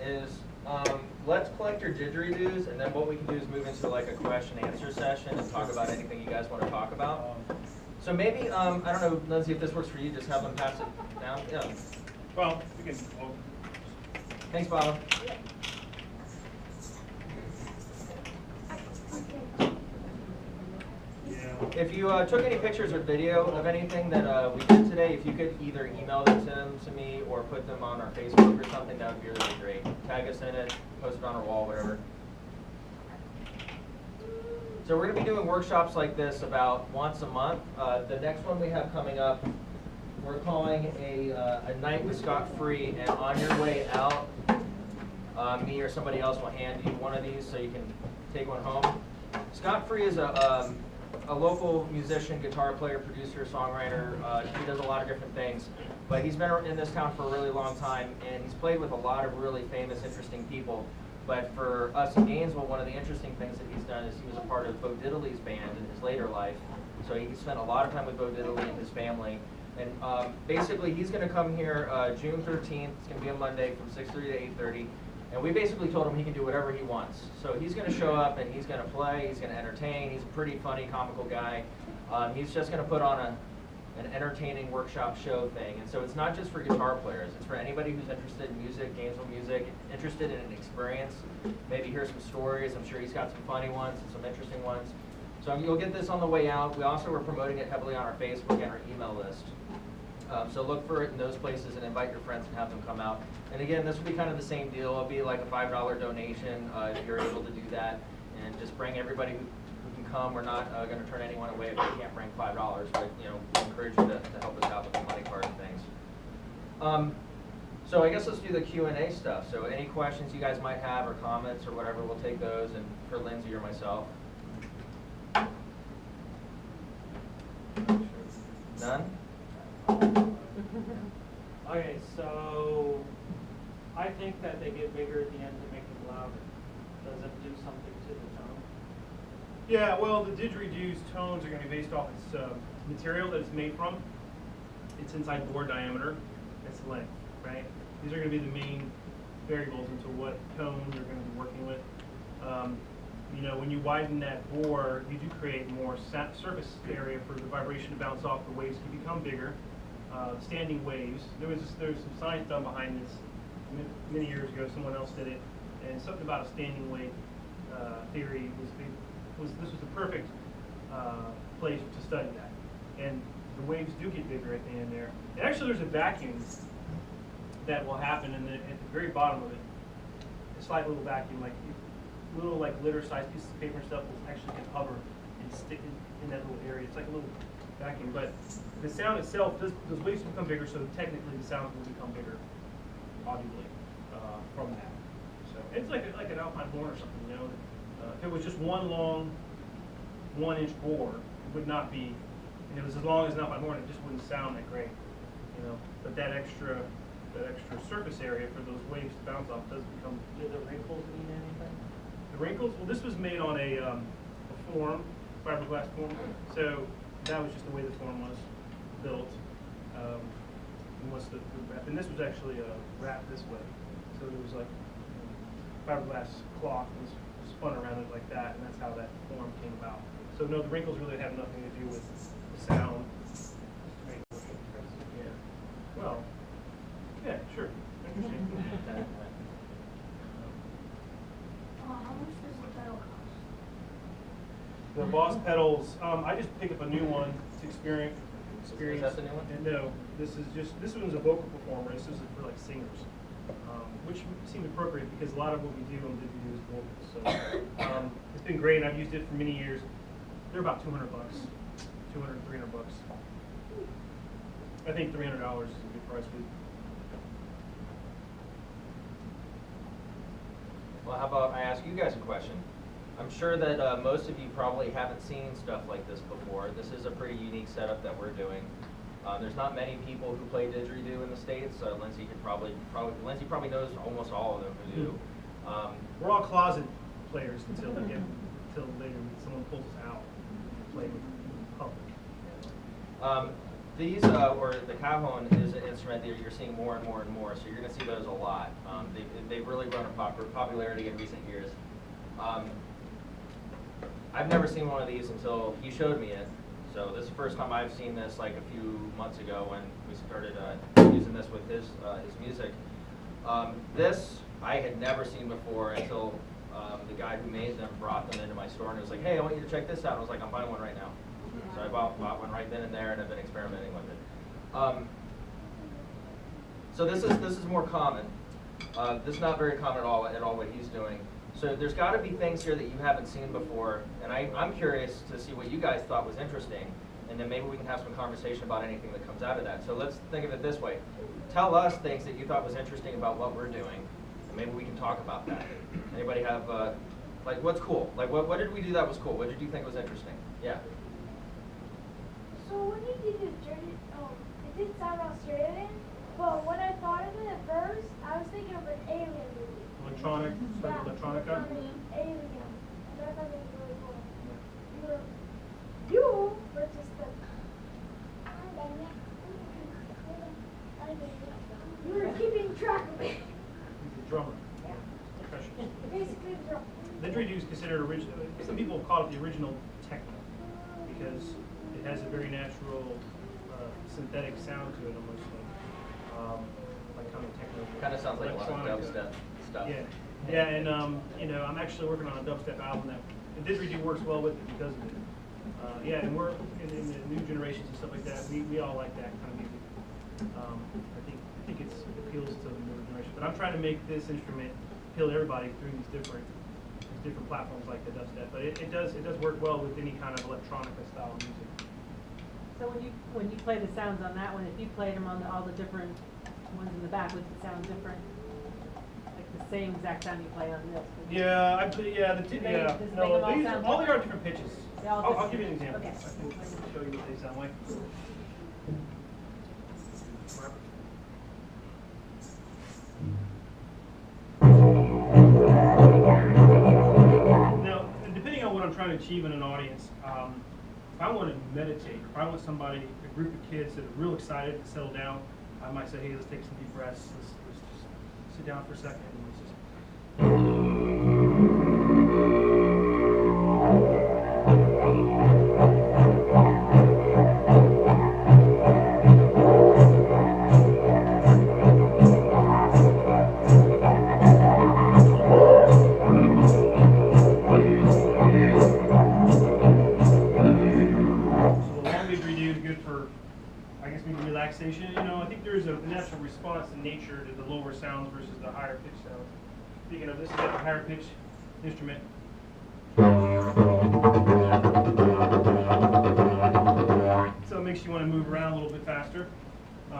[SPEAKER 1] is, let's collect your didgeridoos, and then what we can do is move into like a question and answer session and talk about anything you guys want to talk about. So maybe, I don't know, Lindsay, if this works for you, just have them pass it down. Yeah.
[SPEAKER 3] Well, we can.
[SPEAKER 1] Thanks, Bob.
[SPEAKER 3] Yeah.
[SPEAKER 1] If you took any pictures or video of anything that we did today, if you could either email them to me or put them on our Facebook or something, that would be really great. Tag us in it, post it on our wall, whatever. So we're going to be doing workshops like this about once a month. The next one we have coming up, we're calling a night with Scott Free, and on your way out, me or somebody else will hand you one of these so you can take one home. Scott Free is a local musician, guitar player, producer, songwriter. He does a lot of different things, but he's been in this town for a really long time, and he's played with a lot of really famous, interesting people. But for us in Gainesville, one of the interesting things that he's done is he was a part of Bo Diddley's band in his later life. So he spent a lot of time with Bo Diddley and his family. And basically, he's going to come here June 13th. It's going to be a Monday from 6:30 to 8:30. And we basically told him he can do whatever he wants. So he's going to show up and he's going to play, he's going to entertain. He's a pretty funny, comical guy. He's just going to put on an entertaining workshop show thing. And so it's not just for guitar players. It's for anybody who's interested in music, Gainesville music, interested in an experience, maybe hear some stories. I'm sure he's got some funny ones and some interesting ones. So you'll get this on the way out. We also were promoting it heavily on our Facebook and our email list. So look for it in those places and invite your friends and have them come out. And again, this will be kind of the same deal. It'll be like a $5 donation if you're able to do that. And just bring everybody who can come. We're not going to turn anyone away if they can't bring $5, but we encourage you to help us out with the money part of things. So I guess let's do the Q&A stuff. So any questions you guys might have or comments or whatever, we'll take those. And for Lindsay or myself. None?
[SPEAKER 6] Okay, so I think that they get bigger at the end to make them louder. Does it do something to the tone?
[SPEAKER 3] Yeah, well, the didgeridoo's tones are going to be based off its material that it's made from. Its inside bore diameter, its length, right? These are going to be the main variables into what tones you're going to be working with. When you widen that bore, you do create more surface area for the vibration to bounce off. The waves can become bigger. Standing waves. There was some science done behind this many years ago. Someone else did it, and something about a standing wave theory was the perfect place to study that. And the waves do get bigger at the end there. And actually, there's a vacuum that will happen at the very bottom of it. A slight little vacuum, little litter-sized pieces of paper and stuff will actually can hover and stick in that little area. It's like a little vacuum, but the sound itself, those waves become bigger, so technically the sound will become bigger, audibly, from that. So it's like an alpine horn or something, if it was just one long 1-inch bore, it would not be, and it was as long as an alpine horn, it just wouldn't sound that great, But that extra surface area for those waves to bounce off does become.
[SPEAKER 6] Do the wrinkles mean anything?
[SPEAKER 3] The wrinkles? Well, this was made on a form, fiberglass form. So that was just the way the form was built. And this was actually wrapped this way. So there was like fiberglass cloth was spun around it like that, and that's how that form came about. So no, the wrinkles really have nothing to do with the sound. Yeah. Well, yeah, sure. Interesting.
[SPEAKER 5] How much does the pedal cost?
[SPEAKER 3] The Boss pedals, I just picked up a new one to experience.
[SPEAKER 1] Is that the new one?
[SPEAKER 3] And no, this one's a vocal performer. This is for like singers, which seemed appropriate because a lot of what we do on didgeridoo is vocals. So it's been great, and I've used it for many years. They're about $200, $200, $300. I think $300 is a good price.
[SPEAKER 1] Well, how about I ask you guys a question? I'm sure that most of you probably haven't seen stuff like this before. This is a pretty unique setup that we're doing. There's not many people who play didgeridoo in the States. Lindsay Lindsay probably knows almost all of them who do.
[SPEAKER 3] We're all closet players until later someone pulls us out and play with the public.
[SPEAKER 1] These, or the cajon is an instrument that you're seeing more and more and more, so you're going to see those a lot. They've really grown in popularity in recent years. I've never seen one of these until he showed me it. So this is the first time I've seen this, like a few months ago when we started using this with his music. This I had never seen before until the guy who made them brought them into my store and was like, hey, I want you to check this out. And I was like, I'm buying one right now. So I bought one right then and there, and I've been experimenting with it. So this is more common. This is not very common at all what he's doing. So there's got to be things here that you haven't seen before, and I'm curious to see what you guys thought was interesting, and then maybe we can have some conversation about anything that comes out of that. So let's think of it this way. Tell us things that you thought was interesting about what we're doing, and maybe we can talk about that. Anybody have, like, what's cool? Like, what did we do that was cool? What did you think was interesting? Yeah.
[SPEAKER 7] So when you did the journey, it did sound Australian, but when I thought of it at first, I was thinking of an alien movie.
[SPEAKER 3] Electronic,
[SPEAKER 7] Yeah,
[SPEAKER 3] electronica.
[SPEAKER 7] alien. And I thought it was really cool. You were just the. You were keeping track of it.
[SPEAKER 3] He's a drummer. Percussionist.
[SPEAKER 7] Basically, the drum.
[SPEAKER 3] Didgeridoo is considered original. Some people call it the original techno because it has a very natural synthetic sound to it, almost like kind of techno.
[SPEAKER 1] Kind of sounds like a lot of
[SPEAKER 3] electronica.
[SPEAKER 1] dubstep stuff.
[SPEAKER 3] Yeah, yeah, and you know, I'm actually working on a dubstep album that the Didgeridoo works well with it because of it. Yeah, and we're in the new generations and stuff like that. We all like that kind of music. I think it appeals to the newer generation. But I'm trying to make this instrument appeal to everybody through these different platforms like the dubstep. But it does work well with any kind of electronica style music.
[SPEAKER 4] So when you play the sounds on that one, if you played them on all the different ones in the back, would it sound different? Like the same exact sound you play on this?
[SPEAKER 3] Yeah,
[SPEAKER 4] Does it make them all sound
[SPEAKER 3] all they are
[SPEAKER 4] different?
[SPEAKER 3] different pitches.
[SPEAKER 4] They all
[SPEAKER 3] I'll
[SPEAKER 4] different.
[SPEAKER 3] give you an example.
[SPEAKER 4] Okay.
[SPEAKER 3] I can show you what they sound like. Now, depending on what I'm trying to achieve in an audience, if I want to meditate, if I want somebody, a group of kids that are real excited to settle down, I might say, hey, let's take some deep breaths. Let's just sit down for a second and let's just. Relaxation, you know, I think there's a natural response in nature to the lower sounds versus the higher pitched sounds. Speaking of, this is a higher pitched instrument. So it makes you want to move around a little bit faster. You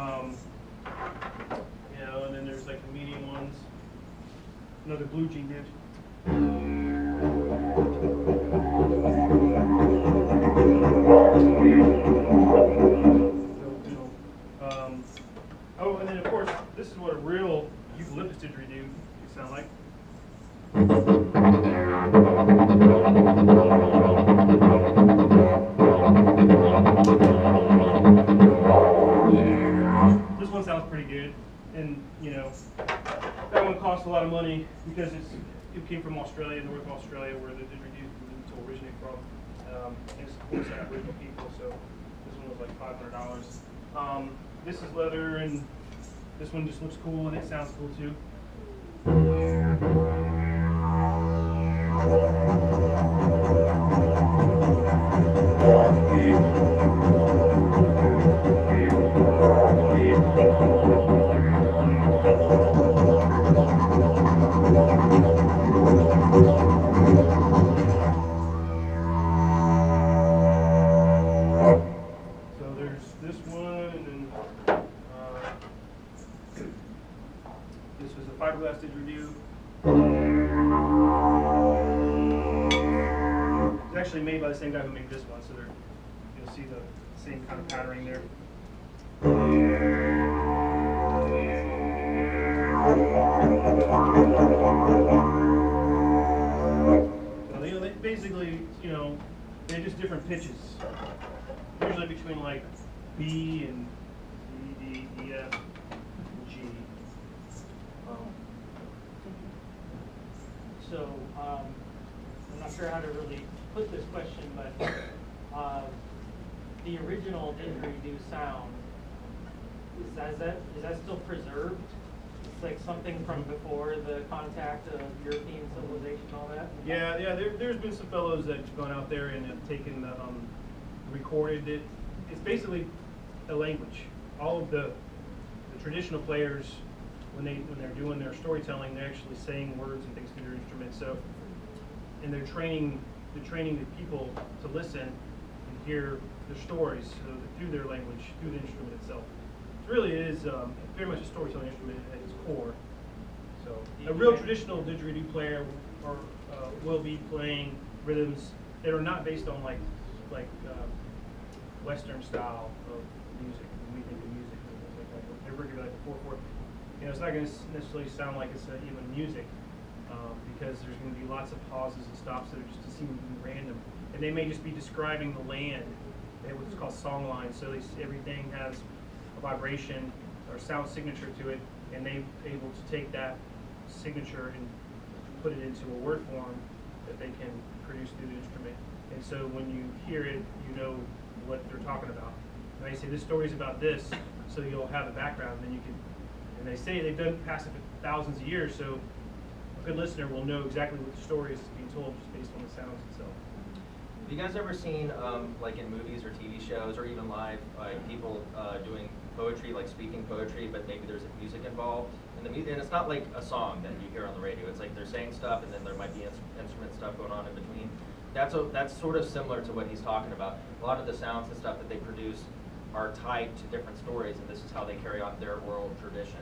[SPEAKER 3] know, and then there's like the medium ones. Another blue G ditch. Oh, and then of course, this is what a real eucalyptus didgeridoo would sound like. This one sounds pretty good, and you know, that one costs a lot of money because it came from Australia, North Australia, where the didgeridoo originate from. It's of course Aboriginal people, so this one was like $500. This is leather, and this one just looks cool, and it sounds cool too. So there's this one, and then this was a fiberglass didgeridoo. It's actually made by the same guy who made this one, so you'll see the same kind of patterning there. So they basically, you know, they're just different pitches. Usually between like B and D, D, E, F, and G.
[SPEAKER 6] So, I'm not sure how to really put this question, but the original didgeridoo sound, is that still preserved? It's like something from before the contact of European civilization and all that?
[SPEAKER 3] Yeah, there's been some fellows that have gone out there and have taken the, recorded it. It's basically a language. All of the traditional players, when they're doing their storytelling, they're actually saying words and things through their instruments. So, and they're training the people to listen and hear their stories through their language, through the instrument itself. It really is very much a storytelling instrument at its core. So, a real traditional didgeridoo player will be playing rhythms that are not based on like Western style of music. When we think of music, and things like that. They're going to be like a 4/4. It's not going to necessarily sound like it's even music because there's going to be lots of pauses and stops that are just seem to be random. And they may just be describing the land. They have what's called song lines. So everything has a vibration or sound signature to it, and they're able to take that signature and put it into a word form that they can produce through the instrument. And so when you hear it, you know what they're talking about. And they say this story is about this, so you'll have the background, then you can. And they say they've done past it for thousands of years, so a good listener will know exactly what the story is being told just based on the sounds itself.
[SPEAKER 1] Have you guys ever seen, like in movies or TV shows or even live, people doing poetry, like speaking poetry, but maybe there's music involved in the music, and it's not like a song that you hear on the radio. It's like they're saying stuff, and then there might be instrument stuff going on in between. That's sort of similar to what he's talking about. A lot of the sounds and stuff that they produce are tied to different stories, and this is how they carry on their oral tradition.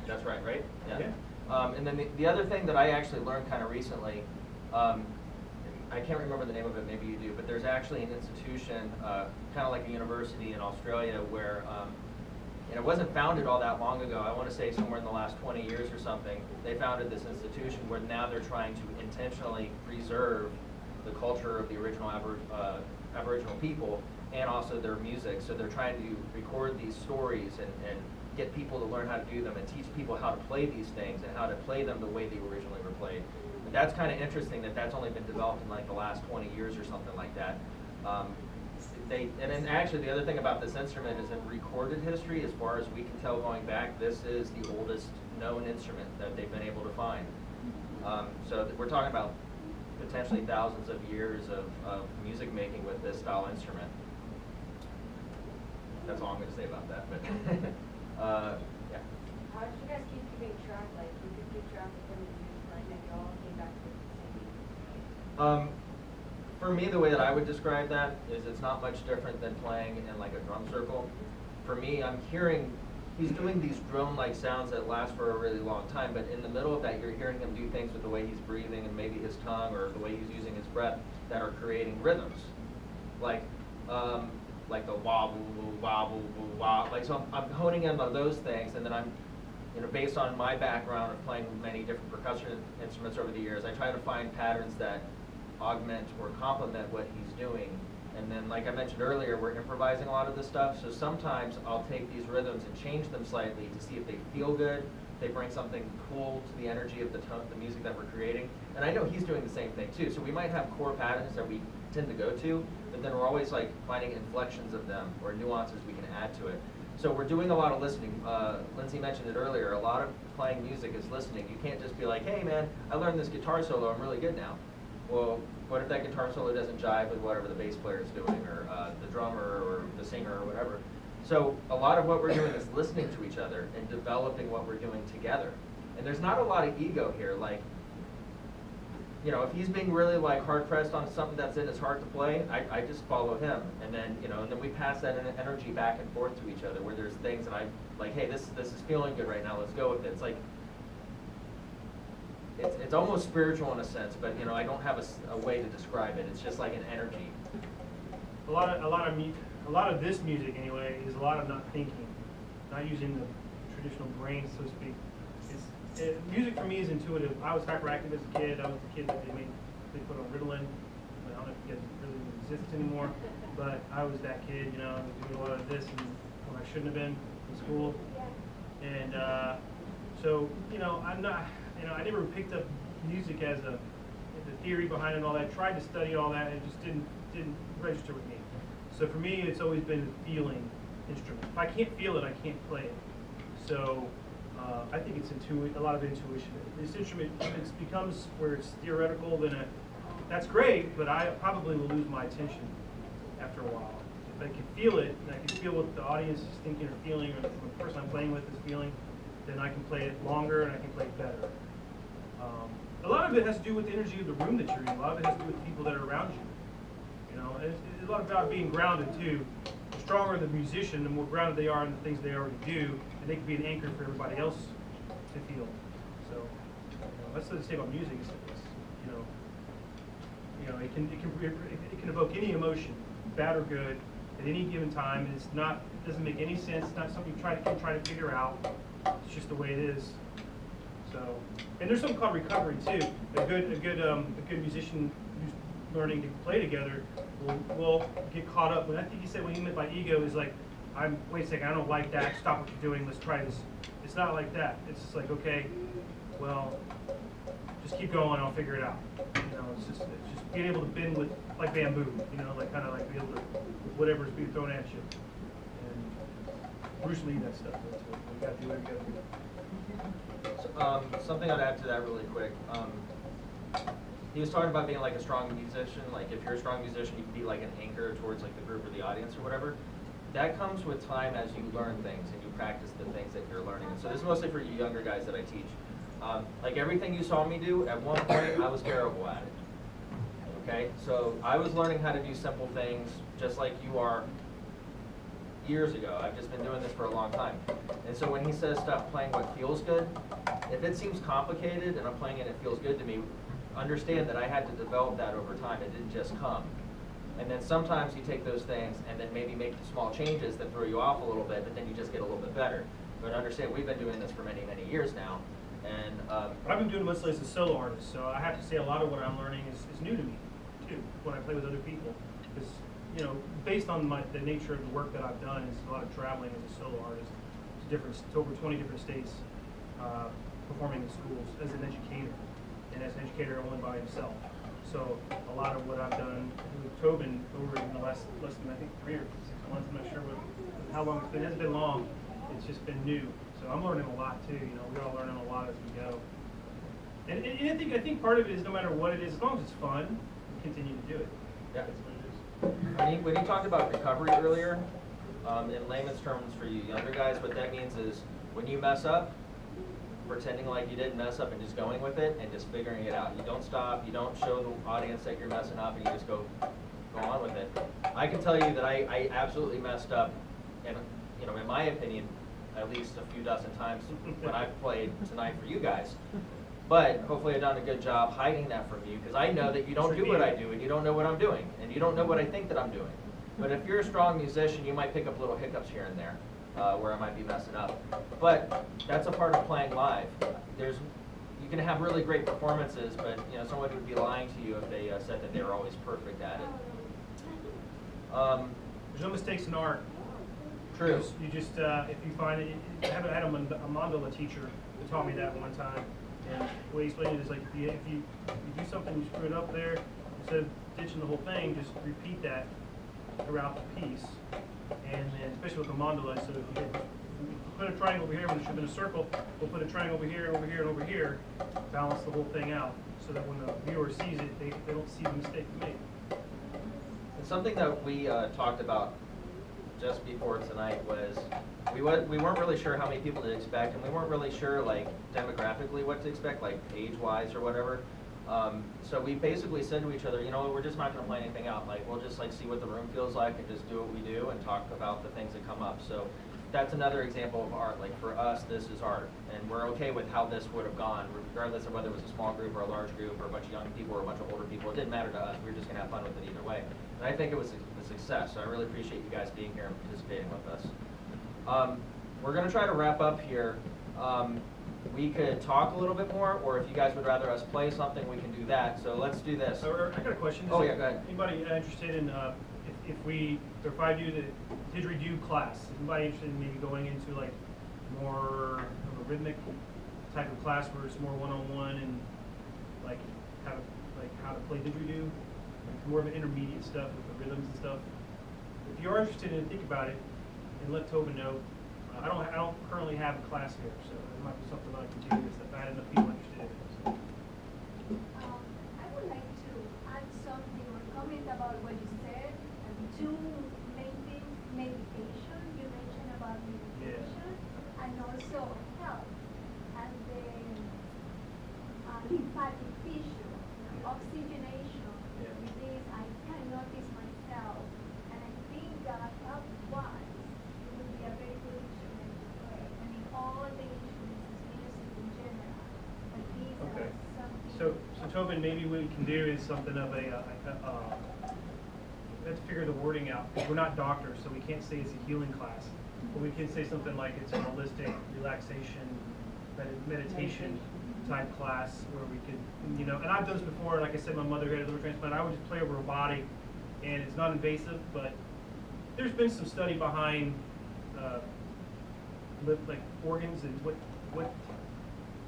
[SPEAKER 1] That's right, right?
[SPEAKER 3] Yeah.
[SPEAKER 1] And then the other thing that I actually learned kind of recently, I can't remember the name of it, maybe you do, but there's actually an institution, kind of like a university in Australia, where and it wasn't founded all that long ago. I want to say somewhere in the last 20 years or something, they founded this institution where now they're trying to intentionally preserve the culture of the original Aboriginal people and also their music. So they're trying to record these stories and get people to learn how to do them and teach people how to play these things and how to play them the way they originally were played. And that's kind of interesting that that's only been developed in like the last 20 years or something like that. And then actually the other thing about this instrument is in recorded history, as far as we can tell going back, this is the oldest known instrument that they've been able to find. So we're talking about potentially thousands of years of music making with this style instrument. That's all I'm going to say about that. But yeah.
[SPEAKER 5] How did you guys keeping track? Like, you could keep track of when you like that you all came back to the same.
[SPEAKER 1] For me, the way that I would describe that is it's not much different than playing in like a drum circle. For me, I'm hearing, he's doing these drone-like sounds that last for a really long time, but in the middle of that, you're hearing him do things with the way he's breathing and maybe his tongue or the way he's using his breath that are creating rhythms. Like the wobble, wobble, wobble. Like, so I'm honing in on those things, and then I'm, based on my background of playing many different percussion instruments over the years, I try to find patterns that augment or complement what he's doing. And then, like I mentioned earlier, we're improvising a lot of this stuff, so sometimes I'll take these rhythms and change them slightly to see if they feel good, if they bring something cool to the energy of the music that we're creating. And I know he's doing the same thing too, so we might have core patterns that we tend to go to, but then we're always like finding inflections of them or nuances we can add to it. So we're doing a lot of listening. Lindsay mentioned it earlier, a lot of playing music is listening. You can't just be like, hey man, I learned this guitar solo, I'm really good now. Well, what if that guitar solo doesn't jive with whatever the bass player is doing, or the drummer, or the singer, or whatever? So a lot of what we're doing is listening to each other and developing what we're doing together. And there's not a lot of ego here. Like, if he's being really like hard pressed on something that's in his heart to play, I just follow him, and then and then we pass that energy back and forth to each other. Where there's things that I'm like, hey, this is feeling good right now. Let's go with it. It's like. It's almost spiritual in a sense, but I don't have a way to describe it. It's just like an energy.
[SPEAKER 3] A lot of this music anyway is a lot of not thinking, not using the traditional brain, so to speak. Music for me is intuitive. I was hyperactive as a kid. I was the kid that they put on Ritalin. I don't know if it really exists anymore. but I was that kid, you know, doing a lot of this and when I shouldn't have been in school. And so, you know, I'm not, you know, I never picked up music as the theory behind it and all that. Tried to study all that, and it just didn't register with me. So for me, it's always been a feeling instrument. If I can't feel it, I can't play it. So I think it's a lot of intuition. This instrument, if it becomes where it's theoretical, then that's great, but I probably will lose my attention after a while. If I can feel it, and I can feel what the audience is thinking or feeling, or the person I'm playing with is feeling, then I can play it longer and I can play it better. A lot of it has to do with the energy of the room that you're in. A lot of it has to do with the people that are around you. You know, it's a lot about being grounded too. The stronger the musician, the more grounded they are in the things they already do, and they can be an anchor for everybody else to feel. So, you know, that's what they say about music. Is you know, it can evoke any emotion, bad or good, at any given time. And it doesn't make any sense. It's not something you try to figure out. It's just the way it is. So, and there's something called recovery too. A good musician who's learning to play together will get caught up. I think he said what he meant by ego is like, wait a second, I don't like that. Stop what you're doing. Let's try this. It's not like that. It's just like, okay, well, just keep going. I'll figure it out. You know, it's just being able to bend with like bamboo. You know, like kind of like be able to with whatever's being thrown at you. And Bruce Lee, that stuff. That's what you got to do. Whatever you got to do.
[SPEAKER 1] Something I'd add to that really quick. He was talking about being like a strong musician. Like if you're a strong musician, you can be like an anchor towards like the group or the audience or whatever. That comes with time as you learn things and you practice the things that you're learning. And so this is mostly for you younger guys that I teach. Like everything you saw me do, at one point I was terrible at it. Okay, so I was learning how to do simple things just like you are years ago. I've just been doing this for a long time. And so when he says stop playing what feels good, if it seems complicated and I'm playing it and it feels good to me, understand that I had to develop that over time. It didn't just come. And then sometimes you take those things and then maybe make small changes that throw you off a little bit, but then you just get a little bit better. But understand, we've been doing this for many, many years now. And
[SPEAKER 3] I've been doing it mostly as a solo artist, so I have to say a lot of what I'm learning is new to me, too, when I play with other people. Because, you know, based on the nature of the work that I've done, is a lot of traveling as a solo artist to over 20 different states, performing in schools as an educator, and as an educator only by himself. So a lot of what I've done with Tobin over in the less than I think 3 or 6 months, I'm not sure how long it's been. It hasn't been long. It's just been new. So I'm learning a lot too. You know, we're all learning a lot as we go. And I think part of it is no matter what it is, as long as it's fun, continue to do it.
[SPEAKER 1] Yeah.
[SPEAKER 3] That's what it is.
[SPEAKER 1] when you talked about recovery earlier, in layman's terms for you younger guys, what that means is when you mess up, pretending like you didn't mess up and just going with it and just figuring it out. You don't stop, you don't show the audience that you're messing up, and you just go on with it. I can tell you that I absolutely messed up, and you know, in my opinion, at least a few dozen times when I've played tonight for you guys. But hopefully I've done a good job hiding that from you, because I know that you don't do what I do, and you don't know what I'm doing, and you don't know what I think that I'm doing. But if you're a strong musician, you might pick up little hiccups here and there. Where I might be messing up. But that's a part of playing live. You can have really great performances, but you know, someone would be lying to you if they said that they were always perfect at it.
[SPEAKER 3] There's no mistakes in art.
[SPEAKER 1] True.
[SPEAKER 3] You just, if you find it, I had a mandala teacher who taught me that one time. And the way he explained it is like, if you do something, you screw it up there, instead of ditching the whole thing, just repeat that throughout the piece. And then, especially with the mandala, so if you put a triangle over here when it should have been a circle, we'll put a triangle over here, over here, and over here, balance the whole thing out, so that when the viewer sees it, they don't see the mistake you made.
[SPEAKER 1] And something that we talked about just before tonight was we weren't really sure how many people to expect, and we weren't really sure like demographically what to expect, like age-wise or whatever. So we basically said to each other, you know, we're just not going to plan anything out. Like, we'll just like see what the room feels like and just do what we do and talk about the things that come up. So that's another example of art. Like for us, this is art, and we're okay with how this would have gone, regardless of whether it was a small group or a large group or a bunch of young people or a bunch of older people. It didn't matter to us. We were just going to have fun with it either way. And I think it was a success. So I really appreciate you guys being here and participating with us. We're going to try to wrap up here. We could talk a little bit more, or if you guys would rather us play something, we can do that. So let's do this.
[SPEAKER 3] I got a question.
[SPEAKER 1] Oh yeah, go ahead.
[SPEAKER 3] Anybody interested in, if I do the didgeridoo class, anybody interested in maybe going into like more of a rhythmic type of class where it's more one-on-one and like how to play didgeridoo, like more of an intermediate stuff with the rhythms and stuff. If you are interested in it, think about it and let Tobin know. I don't currently have a class here, so it might be something I can do if I had enough people interested in it. So.
[SPEAKER 8] I would like to add something or comment about what you said. Two main things: meditation. You mentioned about meditation, and also health and the lymphatic tissue, oxygenation.
[SPEAKER 3] Yeah.
[SPEAKER 8] With this, I can notice myself, and I think health-wise, it would be a very good instrument to play. I mean, all the instruments is music in general, but these
[SPEAKER 3] Okay.
[SPEAKER 8] are something.
[SPEAKER 3] So Tobin, maybe what we can do is something of a, we have to figure the wording out, because we're not doctors, so we can't say it's a healing class. But we can say something like it's a holistic relaxation, meditation type class where we could, you know, and I've done this before, like I said, my mother had a liver transplant, I would just play over her body, and it's not invasive, but there's been some study behind like organs and what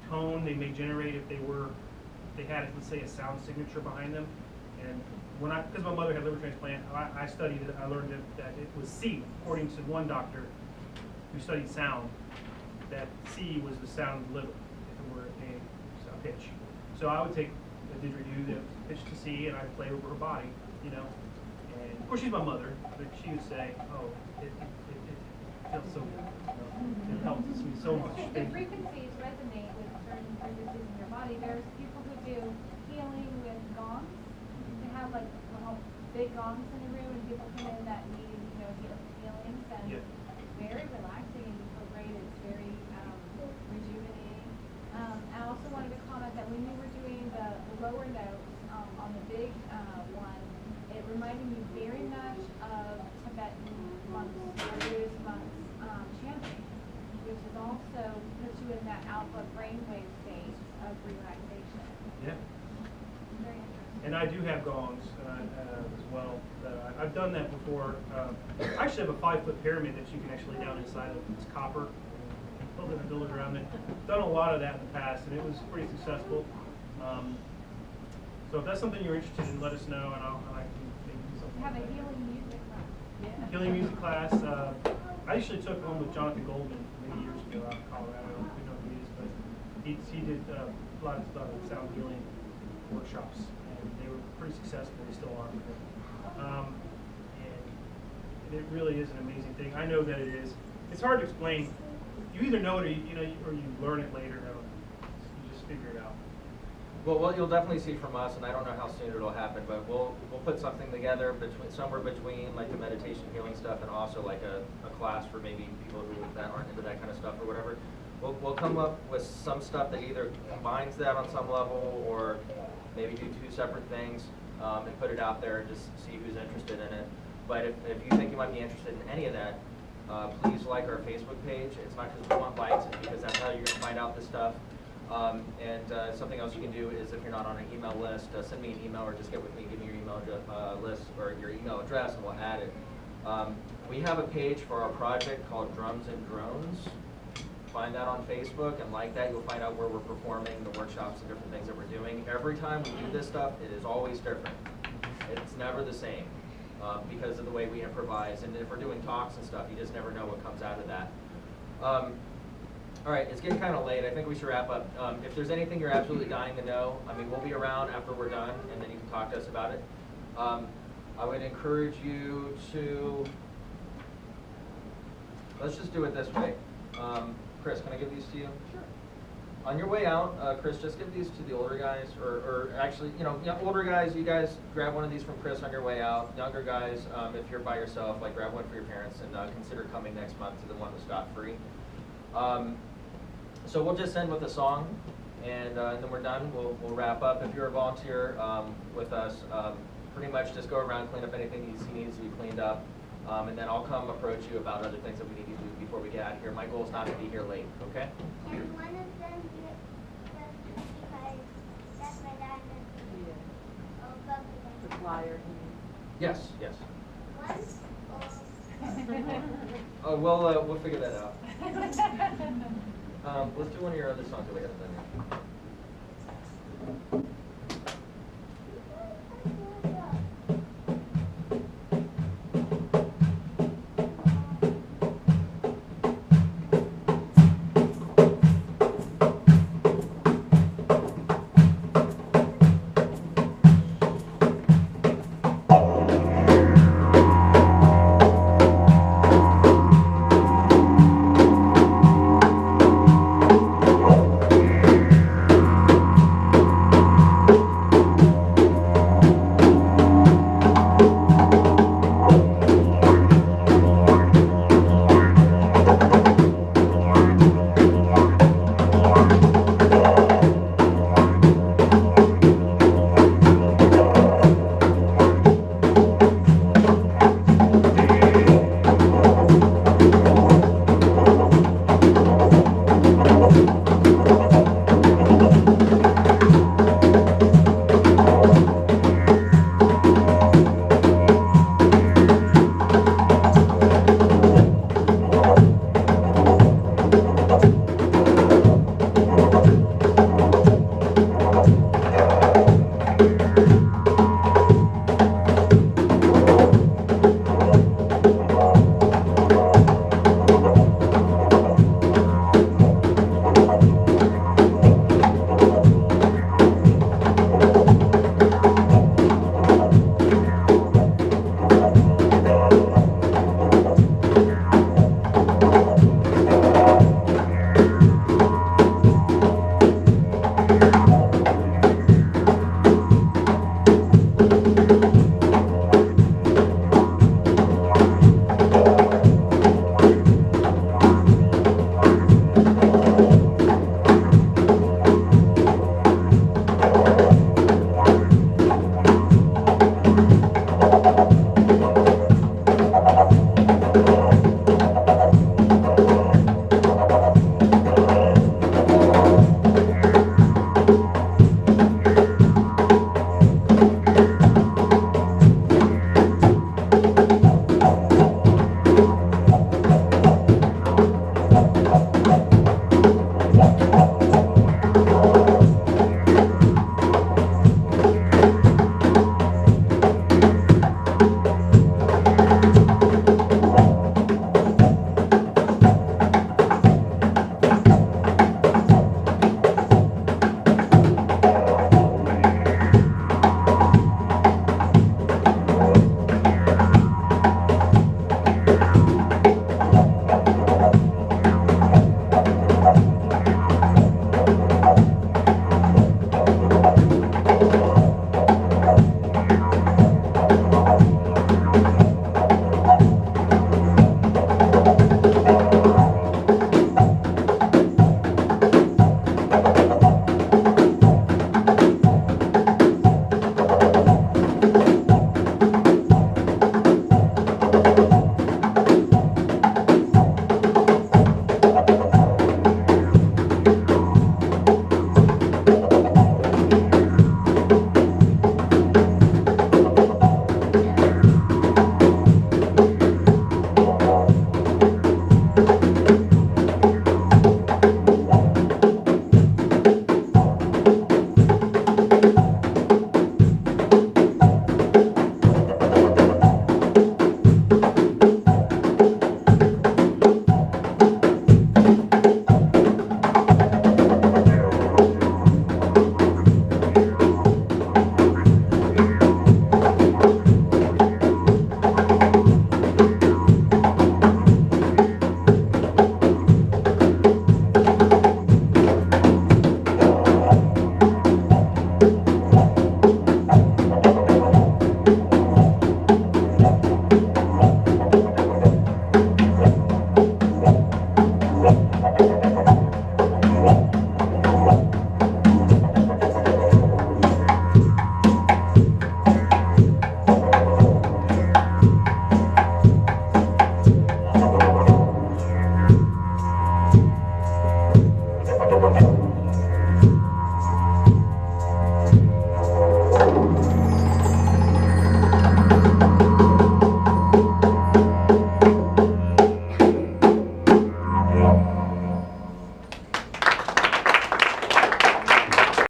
[SPEAKER 3] tone they may generate if they had, let's say, a sound signature behind them. And because my mother had liver transplant, I studied it. I learned that it was C, according to one doctor who studied sound, that C was the sound of the liver, if it were a pitch. So I would take a didgeridoo, the pitch to C, and I'd play over her body, you know. And of course, she's my mother, but she would say, "Oh, it feels so good. You know? It helps me so much."
[SPEAKER 9] The frequencies resonate with certain frequencies in your body. There's people who do healing with gongs. They have like big gongs in the room, and people come in that need, you know, healings, and
[SPEAKER 3] Yeah.
[SPEAKER 9] it's very relaxing and you feel great. It's very rejuvenating. I also wanted to comment that when you were doing the lower notes on the big one, it reminded me very much of Tibetan monks, Buddhist monks chanting, which is also puts you in that alpha brainwave state of relaxation.
[SPEAKER 3] Yeah.
[SPEAKER 9] Very interesting.
[SPEAKER 3] And I do have gongs as well. I've done that before. I actually have a 5-foot pyramid that you can actually lay down inside of. It's copper. Build it around it. Done a lot of that in the past, and it was pretty successful. So if that's something you're interested in, let us know, and I can maybe do something.
[SPEAKER 9] Have a
[SPEAKER 3] like that.
[SPEAKER 9] healing music class. Yeah.
[SPEAKER 3] Healing music class. I actually took one with Jonathan Goldman many years ago out in Colorado. I don't know who he is, but he did a lot of sound healing workshops, and they were pretty successful. They still are. And it really is an amazing thing. I know that it is. It's hard to explain. You either know it or you learn it later. You just figure it out.
[SPEAKER 1] Well, what you'll definitely see from us, and I don't know how soon it'll happen, but we'll put something together somewhere between like the meditation healing stuff and also like a class for maybe people that aren't into that kind of stuff or whatever. We'll come up with some stuff that either combines that on some level or maybe do 2 separate things and put it out there and just see who's interested in it. But if you think you might be interested in any of that, please like our Facebook page. It's not because we want likes, it's because that's how you're going to find out this stuff. Something else you can do is if you're not on an email list, send me an email or just get with me, give me your email list or your email address and we'll add it. We have a page for our project called Drums and Drones. Find that on Facebook and like that. You'll find out where we're performing, the workshops and different things that we're doing. Every time we do this stuff, it is always different. It's never the same because of the way we improvise. And if we're doing talks and stuff, you just never know what comes out of that. All right, it's getting kind of late. I think we should wrap up. If there's anything you're absolutely dying to know, I mean, we'll be around after we're done, and then you can talk to us about it. I would encourage you to, let's just do it this way. Chris, can I give these to you? Sure. On your way out, Chris, just give these to the older guys, or actually, older guys, you guys grab one of these from Chris on your way out. Younger guys, if you're by yourself, like grab one for your parents and consider coming next month to the one with Scott Free. So we'll just end with a song, and then we're done. We'll wrap up. If you're a volunteer with us, pretty much just go around, clean up anything you see needs to be cleaned up, and then I'll come approach you about other things that we need to do before we get out of here. My goal is not to be here late, okay?
[SPEAKER 7] And one of them just because that's my dad and
[SPEAKER 4] Yeah.
[SPEAKER 7] both of them.
[SPEAKER 4] The flyer.
[SPEAKER 1] Yes, yes. Oh, we'll figure that out. Let's do one of your other songs that we haven't done yet.